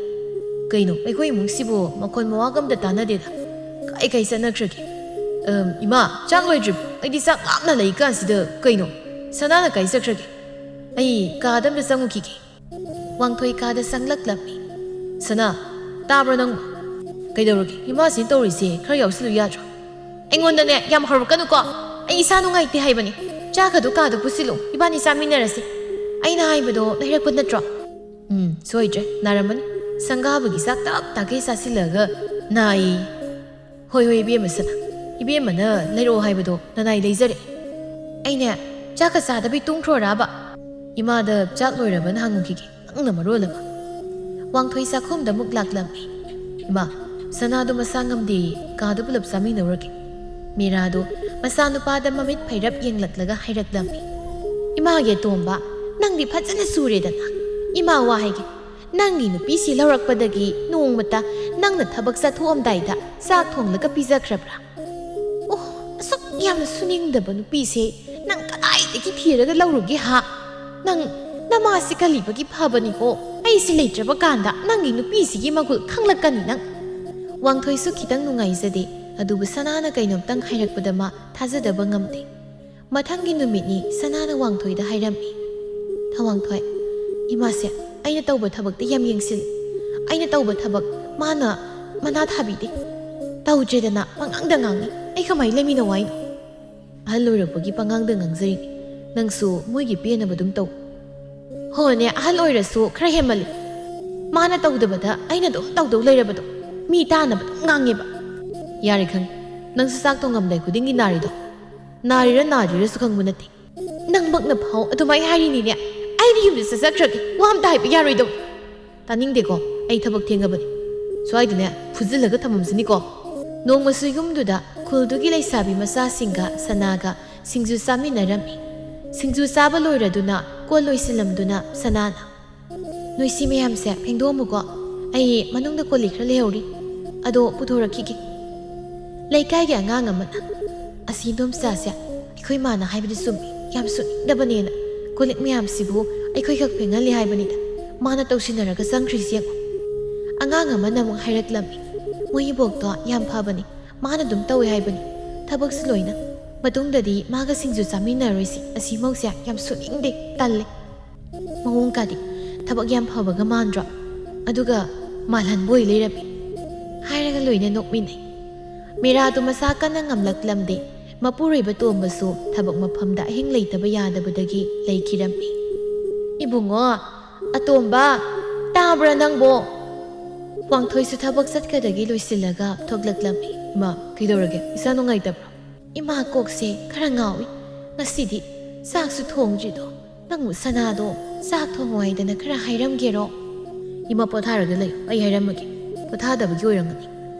ꯀꯩꯅꯣ ꯑꯩꯈꯣꯏ ꯏꯃꯨꯡꯁꯤꯕꯨ ꯃꯈꯣꯟ ꯃꯋꯥꯒ ꯑꯝꯇ ꯇꯥꯟꯅꯗꯦꯗ ꯀꯩ ꯆꯠꯅꯈ꯭ꯔꯒꯦ ꯏꯃꯥ ꯆꯥꯛ ꯂꯣꯏꯗ꯭ꯔꯤꯕꯣ ꯑꯩꯗꯤ ꯆꯥꯛ ꯂꯥꯞꯅ ꯂꯩ ꯀꯥꯟꯁꯤꯗ ꯀꯩꯅꯣ ꯁꯅꯥꯅ ꯀꯥꯏ ꯆꯠꯈ꯭ꯔꯒꯦ ꯑꯩ ꯀꯥꯗ ꯑꯝꯇ ꯆꯪꯉꯨꯈꯤꯒꯦ ꯋꯥꯡꯊꯣꯏ ꯀꯥꯗ ꯆꯪꯂꯛꯂꯝꯃꯤ ꯁꯅꯥ ꯇꯥꯕ꯭ꯔꯣ ꯅꯪꯕꯨ ꯀꯩꯗꯧꯔꯒꯦ ꯏꯃꯥꯁꯤꯅ ꯇꯧꯔꯤꯁꯦ ꯈꯔ ꯌꯥꯎꯁꯤꯜꯂꯨ ꯌꯥꯗ꯭ꯔꯣ ꯑꯩꯉꯣꯟꯗꯅꯦ ꯌꯥꯝ ꯍꯧꯔꯛꯀꯅꯨꯀꯣ ꯑꯩ ꯏꯁꯥ ꯅꯨꯡꯉꯥꯏꯇꯦ ꯍꯥꯏꯕꯅꯤ ꯆꯥꯛꯀꯗꯣ ꯀꯥꯗ ꯄꯨꯁꯤꯜꯂꯨ ꯏꯕꯥꯅꯤ ꯆꯥꯃꯤꯟꯅꯔꯁꯤ ꯑꯩꯅ ꯍꯥꯏꯕꯗꯣ ꯂꯩꯔꯛꯄ ꯅꯠꯇ꯭ꯔꯣ ꯁꯣꯏꯗ꯭ꯔꯦ ꯅꯥꯔꯝꯃꯅꯤ ꯁꯪꯒꯥꯕꯒꯤ ꯆꯥꯛ ꯇꯥꯛꯈꯩ ꯆꯥꯁꯤꯜꯂꯒ ꯅꯥꯏ ꯍꯣꯏ ꯏꯕꯦꯝꯃ ꯁꯅꯥ ꯏꯕꯦꯝꯃꯅ ꯂꯩꯔꯛꯑꯣ ꯍꯥꯏꯕꯗꯣ ꯅꯅꯥꯏ ꯂꯩꯖꯔꯦ ꯑꯩꯅꯦ ꯆꯥꯛꯀ ꯆꯥꯗꯕꯤ ꯇꯨꯡꯈ꯭ꯔꯣꯔꯥꯕ ꯏꯃꯥꯗ ꯆꯥꯛ ꯂꯣꯏꯔꯕꯅ ꯍꯪꯉꯨꯈꯤꯒꯦ ꯅꯪꯅ ꯃꯔꯣꯜ ꯑꯃ ꯋꯥꯡꯊꯣꯏ ꯆꯥꯛꯈꯨꯝꯗ ꯑꯃꯨꯛ ꯂꯥꯛꯂꯝꯃꯤ ꯏꯃꯥ ꯁꯅꯥꯗꯣ ꯃꯁꯥ ꯉꯝꯗꯦ ꯀꯥꯗ ꯄꯨꯂꯞ ꯆꯥꯃꯤꯟꯅꯧꯔꯒꯦ ꯃꯤꯔꯥꯗꯣ ꯃꯆꯥꯅꯨꯄꯥꯗ ꯃꯃꯤꯠ ꯐꯩꯔꯞ ꯌꯦꯡꯂꯛꯂꯒ ꯍꯥꯏꯔꯛꯂꯝꯃꯤ ꯏꯃꯥꯒꯤ ꯑꯇꯣꯝꯕ ꯅꯪꯗꯤ ꯐꯖꯅ ꯁꯨꯔꯦꯗꯅ ꯏꯃꯥ ꯋꯥ ꯍꯥꯏꯒꯦ ꯅꯪꯒꯤ ꯅꯨꯄꯤꯁꯤ ꯂꯧꯔꯛꯄꯗꯒꯤ ꯅꯣꯡꯃꯇ ꯅꯪꯅ ꯊꯕꯛ ꯆꯠꯊꯣꯛꯑꯝꯗꯥꯏꯗ ꯆꯥꯛ ꯊꯣꯡꯂꯒ ꯄꯤꯖꯈ꯭ꯔꯕ꯭ꯔꯥ ꯑꯣ ꯑꯁꯨꯛ ꯌꯥꯝꯅ ꯁꯨꯅꯤꯡꯗꯕ ꯅꯨꯄꯤꯁꯦ ꯅꯪ ꯀꯗꯥꯏꯗꯒꯤ ꯊꯤꯔꯒ ꯂꯧꯔꯨꯒꯦ ꯅꯪ ꯅꯃꯥꯁꯤ ꯀꯜꯂꯤꯕꯒꯤ ꯐꯕꯅꯤꯀꯣ ꯑꯩꯁꯤ ꯂꯩꯇ꯭ꯔꯕ ꯀꯥꯟꯗ ꯅꯪꯒꯤ ꯅꯨꯄꯤꯁꯤꯒꯤ ꯃꯒꯨꯜ ꯈꯪꯂꯛꯀꯅꯤ ꯅꯪ ꯋꯥꯡꯊꯣꯏꯁꯨ ꯈꯤꯇꯪ ꯅꯨꯡꯉꯥꯏꯖꯗꯦ ꯑꯗꯨꯕꯨ ꯁꯅꯥꯅ ꯀꯩꯅꯣꯝꯇꯪ ꯍꯥꯏꯔꯛꯄꯗ ꯃꯥ ꯊꯥꯖꯗꯕ ꯉꯝꯗꯦ ꯃꯊꯪꯒꯤ ꯅꯨꯃꯤꯠꯅꯤ ꯁꯅꯥꯅ ꯋꯥꯡꯊꯣꯏꯗ ꯍꯥꯏꯔꯝꯃꯤ ꯋꯥꯡꯊꯣꯏ ꯏꯃꯥꯁꯦ ꯑꯩꯅ ꯇꯧꯕ ꯊꯕꯛꯇꯤ ꯌꯥꯝ ꯌꯦꯡꯁꯤꯜꯂꯤ ꯑꯩꯅ ꯇꯧꯕ ꯊꯕꯛ ꯃꯥꯅ ꯃꯅꯥ ꯊꯥꯕꯤꯗꯦ ꯇꯧꯗ꯭ꯔꯦꯗꯅ ꯄꯉꯥꯡꯗ ꯉꯥꯡꯉꯤ ꯑꯩ ꯀꯃꯥꯏꯅ ꯂꯩꯃꯤꯟꯅꯧ ꯍꯥꯏꯅꯣ ꯑꯍꯜ ꯑꯣꯏꯔꯛꯄꯒꯤ ꯄꯉꯥꯡꯗ ꯉꯥꯡꯖꯔꯤꯅꯤ ꯅꯪꯁꯨ ꯃꯣꯏꯒꯤ ꯄꯦꯟꯅꯕ ꯑꯗꯨꯝ ꯇꯧ ꯍꯣꯏꯅꯦ ꯑꯍꯜ ꯑꯣꯏꯔꯁꯨ ꯈꯔ ꯍꯦꯟꯃꯜꯂꯤ ꯃꯥꯅ ꯇꯧꯗꯕꯗ ꯑꯩꯅ ꯑꯗꯨꯝ ꯇꯧꯗꯧ ꯂꯩꯔꯕꯗꯣ ꯃꯤ ꯇꯥꯅꯕ ꯑꯗꯨꯝ ꯉꯥꯡꯉꯦꯕ ꯌꯥꯔꯦ ꯈꯪꯉꯦ ꯅꯪꯁꯨ ꯆꯥꯛ ꯊꯣꯡꯉꯝꯗꯥꯏ ꯈꯨꯗꯤꯡꯒꯤ ꯅꯥꯔꯤꯗꯣ ꯅꯥꯔꯤꯔꯁꯨ ꯈꯪꯕ ꯅꯠꯇꯦ ꯅꯪꯃꯛꯅ ꯐꯥꯎ ꯑꯗꯨꯃꯥꯏꯅ ꯍꯥꯏꯔꯤꯅꯤꯅꯦ ꯑꯩꯗꯤ ꯌꯨꯝꯗ ꯆꯠꯆꯈ꯭ꯔꯒꯦ ꯋꯥ ꯑꯝꯇ ꯍꯥꯏꯕ ꯌꯥꯔꯣꯏꯗꯧ ꯇꯥꯅꯤꯡꯗꯦꯀꯣ ꯑꯩ ꯊꯕꯛ ꯊꯦꯡꯉꯕꯅꯤ ꯁ꯭ꯋꯥꯏꯗꯅꯦ ꯐꯨꯖꯤꯜꯂꯒ ꯊꯝꯃꯝꯁꯤꯅꯤꯀꯣ ꯅꯣꯡꯃꯁꯨ ꯌꯨꯝꯗꯨꯗ ꯈꯨꯜꯗꯨꯒꯤ ꯂꯩꯁꯥꯕꯤ ꯃꯆꯥꯁꯤꯡꯒ ꯁꯅꯥꯒ ꯁꯤꯡꯖꯨ ꯆꯥꯃꯤꯟꯅꯔꯝꯃꯤ ꯁꯤꯡꯖꯨ ꯆꯥꯕ ꯂꯣꯏꯔꯗꯨꯅ ꯀꯣꯜ ꯂꯣꯏꯁꯤꯜꯂꯝꯗꯨꯅ ꯁꯅꯥꯅ ꯅꯣꯏꯁꯤ ꯃꯌꯥꯝꯁꯦ ꯐꯦꯡꯗꯣꯛꯑꯝꯃꯨꯀꯣ ꯑꯩ ꯃꯅꯨꯡꯗ ꯀꯣꯜꯂꯤ ꯈꯔ ꯂꯩꯍꯧꯔꯤ ꯑꯗꯣ ꯄꯨꯊꯣꯔꯛꯈꯤꯒꯦ ꯂꯩꯀꯥꯏꯒꯤ ꯑꯉꯥꯡ ꯑꯃꯅ ꯑꯁꯤ ꯏꯗꯣꯝꯆꯥꯁꯦ ꯑꯩꯈꯣꯏ ꯃꯥꯅ ꯍꯥꯏꯕꯗꯤ ꯆꯨꯝꯃꯤ, ꯌꯥꯝ ꯁꯨꯅꯤꯡꯗꯕꯅꯦꯅ ꯀꯣꯜꯂꯤꯛ ꯃꯌꯥꯝꯁꯤꯕꯨ ꯑꯩꯈꯣꯏ ꯈꯛ ꯐꯦꯡꯍꯜꯂꯤ ꯍꯥꯏꯕꯅꯤꯗ, ꯃꯥꯅ ꯇꯧꯁꯤꯟꯅꯔꯒ ꯆꯪꯈ꯭ꯔꯤꯁꯤ ꯌꯦꯡꯉꯨ꯫ ꯑꯉꯥꯡ ꯑꯃꯅ ꯑꯃꯨꯛ ꯍꯥꯏꯔꯛꯂꯝꯃꯤ, ꯃꯣꯏ ꯏꯕꯣꯛꯇꯣ ꯌꯥꯝ ꯐꯕꯅꯤ, ꯃꯥꯅ ꯑꯗꯨꯝ ꯇꯧꯋꯦ ꯍꯥꯏꯕꯅꯤ ꯊꯕꯛꯁꯨ ꯂꯣꯏꯅ, ꯃꯇꯨꯡꯗꯗꯤ ꯃꯥꯒ ꯁꯤꯡꯖꯨ ꯆꯥꯃꯤꯟꯅꯔꯣꯏꯁꯤ, ꯑꯁꯤ ꯃꯧꯁꯦ ꯌꯥꯝ ꯁꯨꯅꯤꯡꯗꯦ, ꯇꯜꯂꯦ꯫ ꯃꯑꯣꯡꯀꯥꯗꯤ ꯊꯕꯛ ꯌꯥꯝ ꯐꯕꯒ ꯃꯥꯟꯗ꯭ꯔꯣ, ꯑꯗꯨꯒ ꯃꯥꯜꯍꯟꯕ ꯑꯣꯏ ꯂꯩꯔꯝꯃꯤ ꯍꯥꯏꯔꯒ ꯂꯣꯏꯅ ꯅꯣꯛꯃꯤꯟꯅꯩ꯫ ꯃꯤꯔꯥꯗꯨ ꯃꯁꯥ ꯀꯟꯅ ꯉꯝꯂꯛꯂꯝꯗꯦ, ꯃꯄꯨꯔꯣꯏꯕ ꯇꯣꯝꯕꯁꯨ ꯊꯕꯛ ꯃꯐꯝꯗ ꯑꯍꯤꯡ ꯂꯩꯇꯕ ꯌꯥꯗꯕꯗꯒꯤ ꯂꯩꯈꯤꯔꯝꯃꯤ꯫ ꯏꯕꯨꯡꯉꯣ, ꯑꯇꯣꯝꯕ, ꯇꯥꯕ꯭ꯔꯥ ꯅꯪꯕꯣ? ꯋꯥꯡꯊꯣꯏꯁꯨ ꯊꯕꯛ ꯆꯠꯀꯗꯒꯤ ꯂꯣꯏꯁꯤꯜꯂꯒ ꯊꯣꯛꯂꯛꯂꯝꯃꯤ꯫ ꯏꯃꯥ, ꯀꯩꯗꯧꯔꯒꯦ? ꯏꯁꯥ ꯅꯨꯡꯉꯥꯏꯇꯕ꯭ꯔꯣ? ꯏꯃꯥ ꯀꯣꯛꯁꯦ ꯈꯔ ꯉꯥꯎꯏ, ꯉꯁꯤꯗꯤ ꯆꯥꯛꯁꯨ ꯊꯣꯡꯗ꯭ꯔꯤꯗꯣ, ꯅꯪꯕꯨ ꯁꯅꯥꯗꯣ ꯆꯥꯛ ꯊꯣꯡꯉꯣ ꯍꯥꯏꯗꯅ ꯈꯔ ꯍꯥꯏꯔꯝꯒꯦꯔꯣ? ꯏꯃꯥ ꯄꯣꯊꯥꯔꯒ ꯂꯩꯌꯨ, ꯑꯩ ꯍꯥꯏꯔꯝꯃꯒꯦ, ꯄꯣꯊꯥꯗꯕꯒꯤ ꯑꯣꯏꯔꯝꯒꯅꯤ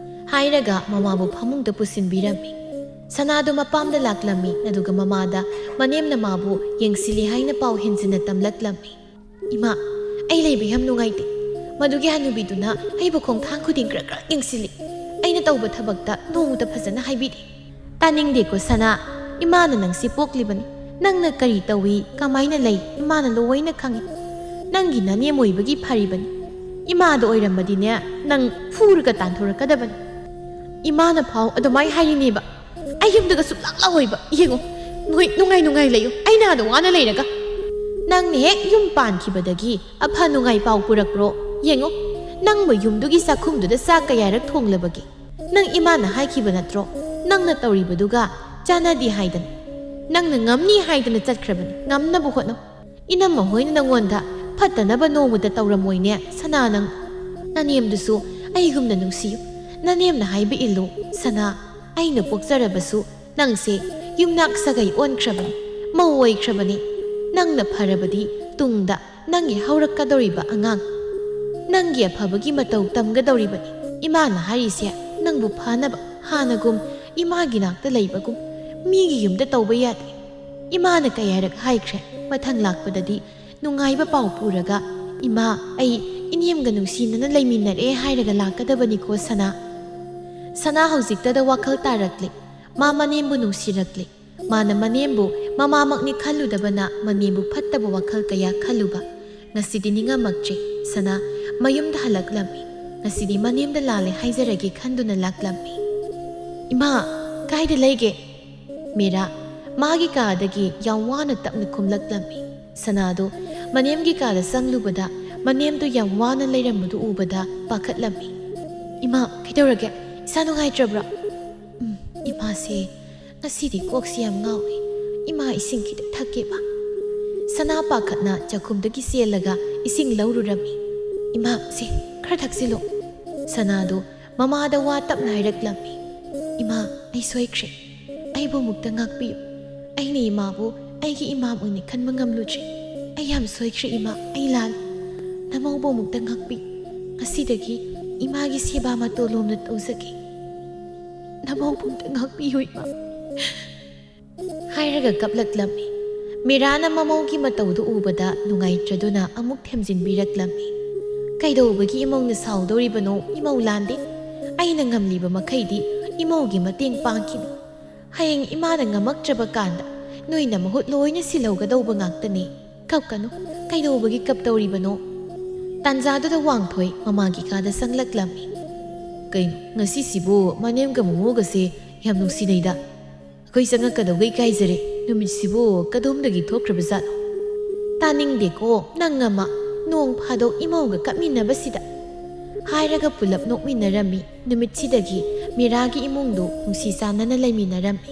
ꯍꯥꯏꯔꯒ ꯃꯃꯥꯕꯨ ꯐꯃꯨꯡꯗ ꯄꯨꯁꯤꯟꯕꯤꯔꯝꯃꯤ꯫ ꯁꯅꯥꯗꯨ ꯃꯄꯥꯝꯗ ꯂꯥꯛꯂꯝꯃꯤ, ꯑꯗꯨꯒ ꯃꯃꯥꯗ ꯃꯅꯦꯝꯅ ꯃꯥꯕу ꯌꯦꯡꯁꯤꯜꯂꯤ ꯍꯥꯏꯅ ꯄꯥꯎ ꯍꯦꯟꯖꯤꯟꯅ ꯇꯝꯂꯛꯂꯝꯃꯤ꯫ ꯏꯃꯥ, ꯑꯩ ꯂꯩꯕ ꯌꯥꯝ ꯅꯨꯡꯉꯥꯏꯇꯦ, ꯃꯗꯨꯒꯤ ꯍꯅꯨꯕꯤꯗꯨꯅ ꯑꯩꯕꯨ ꯈꯣꯡꯊꯥꯡ ꯈꯨꯗꯤꯡ ꯈꯔ ꯈꯔ ꯌꯦꯡꯁꯤꯜꯂꯤ, ꯑꯩꯅ ꯇꯧꯕ ꯊꯕꯛꯇ ꯅꯣꯡꯃꯇ ꯐꯖꯅ ꯍꯥꯏꯕꯤꯗꯦ꯫ ꯇꯥꯅꯤꯡꯗꯦꯀꯣ ꯁꯅꯥ, ꯏꯃꯥꯅ ꯅꯪꯁꯤ ꯄꯣꯛꯂꯤꯕꯅꯤ, ꯅꯪꯅ ꯀꯔꯤ ꯇꯧꯏ, ꯀꯃꯥꯏꯅ ꯂꯩ, ꯏꯃꯥꯅ ꯂꯣꯏꯅ ꯈꯪꯏ, ꯅꯪꯒꯤ ꯅꯅꯦꯝ ꯑꯣꯏꯕꯒꯤ ꯐꯔꯤꯕꯅꯤ, ꯏꯃꯥꯗ ꯑꯣꯏꯔꯝꯃꯗꯤꯅꯦ ꯅꯪ ꯐꯨꯔꯒ ꯇꯥꯟꯊꯣꯔꯛꯀꯗꯕꯅꯤ꯫ ꯏꯃꯥꯅ ꯐꯥꯎ ꯑꯗꯨꯃꯥꯏ ꯍꯥꯏꯔꯤꯅꯦꯕ, ꯑꯩ ꯌꯨꯝꯗꯒ ꯁꯨꯛꯂꯥꯛ ꯂꯥꯛꯑꯣꯏꯕ, ꯌꯦꯡꯉꯨ ꯅꯣꯏ ꯅꯨꯡꯉꯥꯏ ꯅꯨꯡꯉꯥꯏ ꯂꯩꯌꯨ, ꯑꯩꯅ ꯑꯥꯗ ꯋꯥꯅ ꯂꯩꯔꯒ꯫ ꯅꯪꯅ ꯍꯦꯛ ꯌꯨꯝ ꯄꯥꯟꯈꯤꯕꯗꯒꯤ ꯑꯐ ꯅꯨꯡꯉꯥꯏ ꯄꯥꯎ ꯄꯨꯔꯛꯄ꯭ꯔꯣ? ꯌꯦꯡꯉꯨ ꯅꯪꯕꯨ ꯌꯨꯝꯗꯨꯒꯤ ꯆꯥꯛꯈꯨꯝꯗꯨꯗ ꯆꯥꯛ ꯀꯌꯥꯔꯛ ꯊꯣꯡꯂꯕꯒꯦ? ꯅꯪ ꯏꯃꯥꯅ ꯍꯥꯏꯈꯤꯕ ꯅꯠꯇ꯭ꯔꯣ, ꯅꯪꯅ ꯇꯧꯔꯤꯕꯗꯨꯒ ꯆꯥꯟꯅꯗꯦ ꯍꯥꯏꯗꯅ? ꯅꯪꯅ ꯉꯝꯅꯤ ꯍꯥꯏꯗꯅ ꯆꯠꯈ꯭ꯔꯕꯅꯤ, ꯉꯝꯅꯕ ꯍꯣꯠꯅꯧ, ꯏꯅꯝꯃ ꯍꯣꯏꯅ ꯅꯪꯉꯣꯟꯗ ꯐꯠꯇꯅꯕ ꯅꯣꯡꯃꯇ ꯇꯧꯔꯝꯃꯣꯏꯅꯦ ꯁꯅꯥ ꯅꯪ꯫ ꯅꯅꯦꯝꯗꯨꯁꯨ ꯑꯩꯒꯨꯝꯅ ꯅꯨꯡꯁꯤꯌꯨ, ꯅꯅꯦꯝꯅ ꯍꯥꯏꯕ ꯏꯜꯂꯨ ꯁꯅꯥ, ꯑꯩꯅ ꯄꯣꯛꯆꯔꯕꯁꯨ ꯅꯪꯁꯦ ꯌꯨꯝꯅꯥꯛ ꯁꯥꯒꯩ ꯑꯣꯟꯈ꯭ꯔꯕꯅꯤ, ꯃꯧ ꯑꯣꯏꯈ꯭ꯔꯕꯅꯤ, ꯅꯪꯅ ꯐꯔꯕꯗꯤ ꯇꯨꯡꯗ ꯅꯪꯒꯤ ꯍꯧꯔꯛꯀꯗꯧꯔꯤꯕ ꯑꯉꯥꯡ ꯅꯪꯒꯤ ꯑꯐꯕꯒꯤ ꯃꯇꯧ ꯇꯝꯒꯗꯧꯔꯤꯕꯅꯤ꯫ ꯏꯃꯥꯅ ꯍꯥꯏꯔꯤꯁꯦ ꯅꯪꯕꯨ ꯐꯅꯕ, ꯍꯥꯟꯅꯒꯨꯝ ꯏꯃꯥꯒꯤ ꯅꯥꯛꯇ ꯂꯩꯕꯒꯨꯝ ꯃꯤꯒꯤ ꯌꯨꯝꯗ ꯇꯧꯕ ꯌꯥꯗꯦ꯫ ꯏꯃꯥꯅ ꯀꯌꯥꯔꯛ ꯍꯥꯏꯈ꯭ꯔꯦ, ꯃꯊꯪ ꯂꯥꯛꯄꯗꯗꯤ ꯅꯨꯡꯉꯥꯏꯕ ꯄꯥꯎ ꯄꯨꯔꯒ ꯏꯃꯥ ꯑꯩ ꯏꯅꯦꯝꯒ ꯅꯨꯡꯁꯤꯅꯅ ꯂꯩꯃꯤꯟꯅꯔꯦ ꯍꯥꯏꯔꯒ ꯂꯥꯛꯀꯗꯕꯅꯤꯀꯣ ꯁꯅꯥ꯫ ꯁꯅꯥ ꯍꯧꯖꯤꯛꯇꯗ ꯋꯥꯈꯜ ꯇꯥꯔꯛꯂꯤ, ꯃꯥ ꯃꯅꯦꯝꯕꯨ ꯅꯨꯡꯁꯤꯔꯛꯂꯤ, ꯃꯥꯅ ꯃꯅꯦꯝꯕꯨ ꯃꯃꯥꯃꯛꯅꯤ ꯈꯜꯂꯨꯗꯕꯅ ꯃꯅꯦꯝꯕꯨ ꯐꯠꯇꯕ ꯋꯥꯈꯜ ꯀꯌꯥ ꯈꯜꯂꯨꯕ꯫ ꯉꯁꯤꯗꯤ ꯅꯤꯡꯉꯝꯃꯛꯇ꯭ꯔꯤ, ꯁꯅꯥ ꯃꯌꯨꯝꯗ ꯍꯜꯂꯛꯂꯝꯃꯤ, ꯉꯁꯤꯗꯤ ꯃꯅꯦꯝꯗ ꯂꯥꯜꯂꯦ ꯍꯥꯏꯖꯔꯒꯦ ꯈꯟꯗꯨꯅ ꯂꯥꯛꯂꯝꯃꯤ꯫ ꯏꯃꯥ, ꯀꯥꯏꯗ ꯂꯩꯒꯦ? ꯃꯤꯔꯥ ꯃꯥꯒꯤ ꯀꯥꯗꯒꯤ ꯌꯥꯝ ꯋꯥꯅ ꯇꯞꯅ ꯈꯨꯝꯂꯛꯂꯝꯃꯤ꯫ ꯁꯅꯥꯗꯨ ꯃꯅꯦꯝꯒꯤ ꯀꯥꯗ ꯆꯪꯂꯨꯕꯗ ꯃꯅꯦꯝꯗꯨ ꯌꯥꯝ ꯋꯥꯅ ꯂꯩꯔꯝꯕꯗꯨ ꯎꯕꯗ ꯄꯥꯈꯠꯂꯝꯃꯤ꯫ ꯏꯃꯥ, ꯀꯩꯗꯧꯔꯒꯦ? ꯏꯁꯥ ꯅꯨꯡꯉꯥꯏꯇ꯭ꯔꯕ꯭ꯔꯥ? ꯏꯃꯥꯁꯦ ꯉꯁꯤꯗꯤ ꯀꯣꯛꯁꯤ ꯌꯥꯝ ꯉꯥꯎꯏ, ꯏꯃꯥ ꯏꯁꯤꯡ ꯈꯤꯇ ꯊꯛꯀꯦꯕ꯫ ꯁꯅꯥ ꯄꯥꯈꯠꯅ ꯆꯥꯛꯈꯨꯝꯗꯒꯤ ꯆꯦꯜꯂꯒ ꯏꯁꯤꯡ ꯂꯧꯔꯨꯔꯝꯃꯤ꯫ ꯏꯃꯥ, ꯁꯦ ꯈꯔ ꯊꯛꯆꯤꯜꯂꯨ꯫ ꯁꯅꯥꯗꯨ ꯃꯃꯥꯗ ꯋꯥ ꯇꯞꯅ ꯍꯥꯏꯔꯛꯂꯝꯃꯤ꯫ ꯏꯃꯥ, ꯑꯩ ꯁꯣꯏꯈ꯭ꯔꯦ, ꯑꯩꯕꯨ ꯑꯃꯨꯛꯇ ꯉꯥꯛꯄꯤꯌꯨ, ꯑꯩꯅ ꯏꯃꯥꯕꯨ ꯑꯩꯒꯤ ꯏꯃꯥꯃꯛꯅꯤ ꯈꯟꯕ ꯉꯝꯂꯨꯗ꯭ꯔꯤ, ꯑꯩ ꯌꯥꯝ ꯁꯣꯏꯈ꯭ꯔꯦ ꯏꯃꯥ, ꯑꯩ ꯂꯥꯜꯂꯦ, ꯅꯃꯧꯕꯨ ꯑꯃꯨꯛꯇ ꯉꯥꯛꯄꯤꯌꯨ, ꯉꯁꯤꯗꯒꯤ ꯏꯃꯥꯒꯤ ꯁꯦꯕꯥ ꯃꯇꯣꯂꯣꯝꯅ ꯇꯧꯖꯒꯦ, ꯅꯃꯧꯕꯨ ꯑꯃꯨꯛꯇ ꯉꯥꯛꯄꯤꯌꯨ ꯏꯃꯥ ꯍꯥꯏꯔꯒ ꯀꯞꯂꯛꯂꯝꯃꯤ꯫ ꯃꯤꯔꯥꯅ ꯃꯃꯧꯒꯤ ꯃꯇꯧꯗꯨ ꯎꯕꯗ ꯅꯨꯡꯉꯥꯏꯇ꯭ꯔꯗꯨꯅ ꯑꯃꯨꯛ ꯊꯦꯝꯖꯤꯟꯕꯤꯔꯛꯂꯝꯃꯤ꯫ ꯀꯩꯗꯧꯕꯒꯤ ꯏꯃꯧꯅ ꯁꯥꯎꯗꯧꯔꯤꯕꯅꯣ? ꯏꯃꯧ ꯂꯥꯟꯗꯦ, ꯑꯩꯅ ꯉꯝꯂꯤꯕ ꯃꯈꯩꯗꯤ ꯏꯃꯧꯒꯤ ꯃꯇꯦꯡ ꯄꯥꯡꯈꯤꯅꯤ, ꯍꯌꯦꯡ ꯏꯃꯥꯅ ꯉꯝꯃꯛꯇ꯭ꯔꯕ ꯀꯥꯟꯗ ꯅꯣꯏꯅ ꯃꯍꯨꯠ ꯂꯣꯏꯅ ꯁꯤꯜꯍꯧꯒꯗꯧꯕ ꯉꯥꯛꯇꯅꯤ, ꯀꯞꯀꯅꯨ, ꯀꯩꯗꯧꯕꯒꯤ ꯀꯞꯇꯧꯔꯤꯕꯅꯣ? ꯇꯥꯟꯖꯥꯗꯨꯗ ꯋꯥꯡꯊꯣꯏ ꯃꯃꯥꯒꯤ ꯀꯥꯗ ꯆꯪꯂꯛꯂꯝꯃꯤ꯫ ꯀꯩꯅꯣ ꯉꯁꯤꯁꯤꯕꯨ ꯃꯅꯦꯝꯒ ꯃꯃꯣꯒꯁꯦ ꯌꯥꯝ ꯅꯨꯡꯁꯤꯅꯩꯗ, ꯑꯩꯈꯣꯏ ꯆꯪꯉꯛꯀꯗꯧꯕ ꯏꯀꯥꯏꯖꯔꯦ, ꯅꯨꯃꯤꯠꯁꯤꯕꯨ ꯀꯗꯣꯝꯗꯒꯤ ꯊꯣꯛꯈ꯭ꯔꯕꯖꯥꯠꯅꯣ? ꯇꯥꯅꯤꯡꯗꯦꯀꯣ ꯅꯪ ꯑꯃ, ꯅꯣꯡ ꯐꯥꯗꯣꯛ ꯏꯃꯧꯒ ꯀꯞꯃꯤꯟꯅꯕꯁꯤꯗ ꯍꯥꯏꯔꯒ ꯄꯨꯂꯞ ꯅꯣꯛꯃꯤꯟꯅꯔꯝꯃꯤ꯫ ꯅꯨꯃꯤꯠꯁꯤꯗꯒꯤ ꯃꯤꯔꯥꯒꯤ ꯏꯃꯨꯡꯗꯨ ꯅꯨꯡꯁꯤ ꯆꯥꯟꯅꯅ ꯂꯩꯃꯤꯟꯅꯔꯝꯃꯤ꯫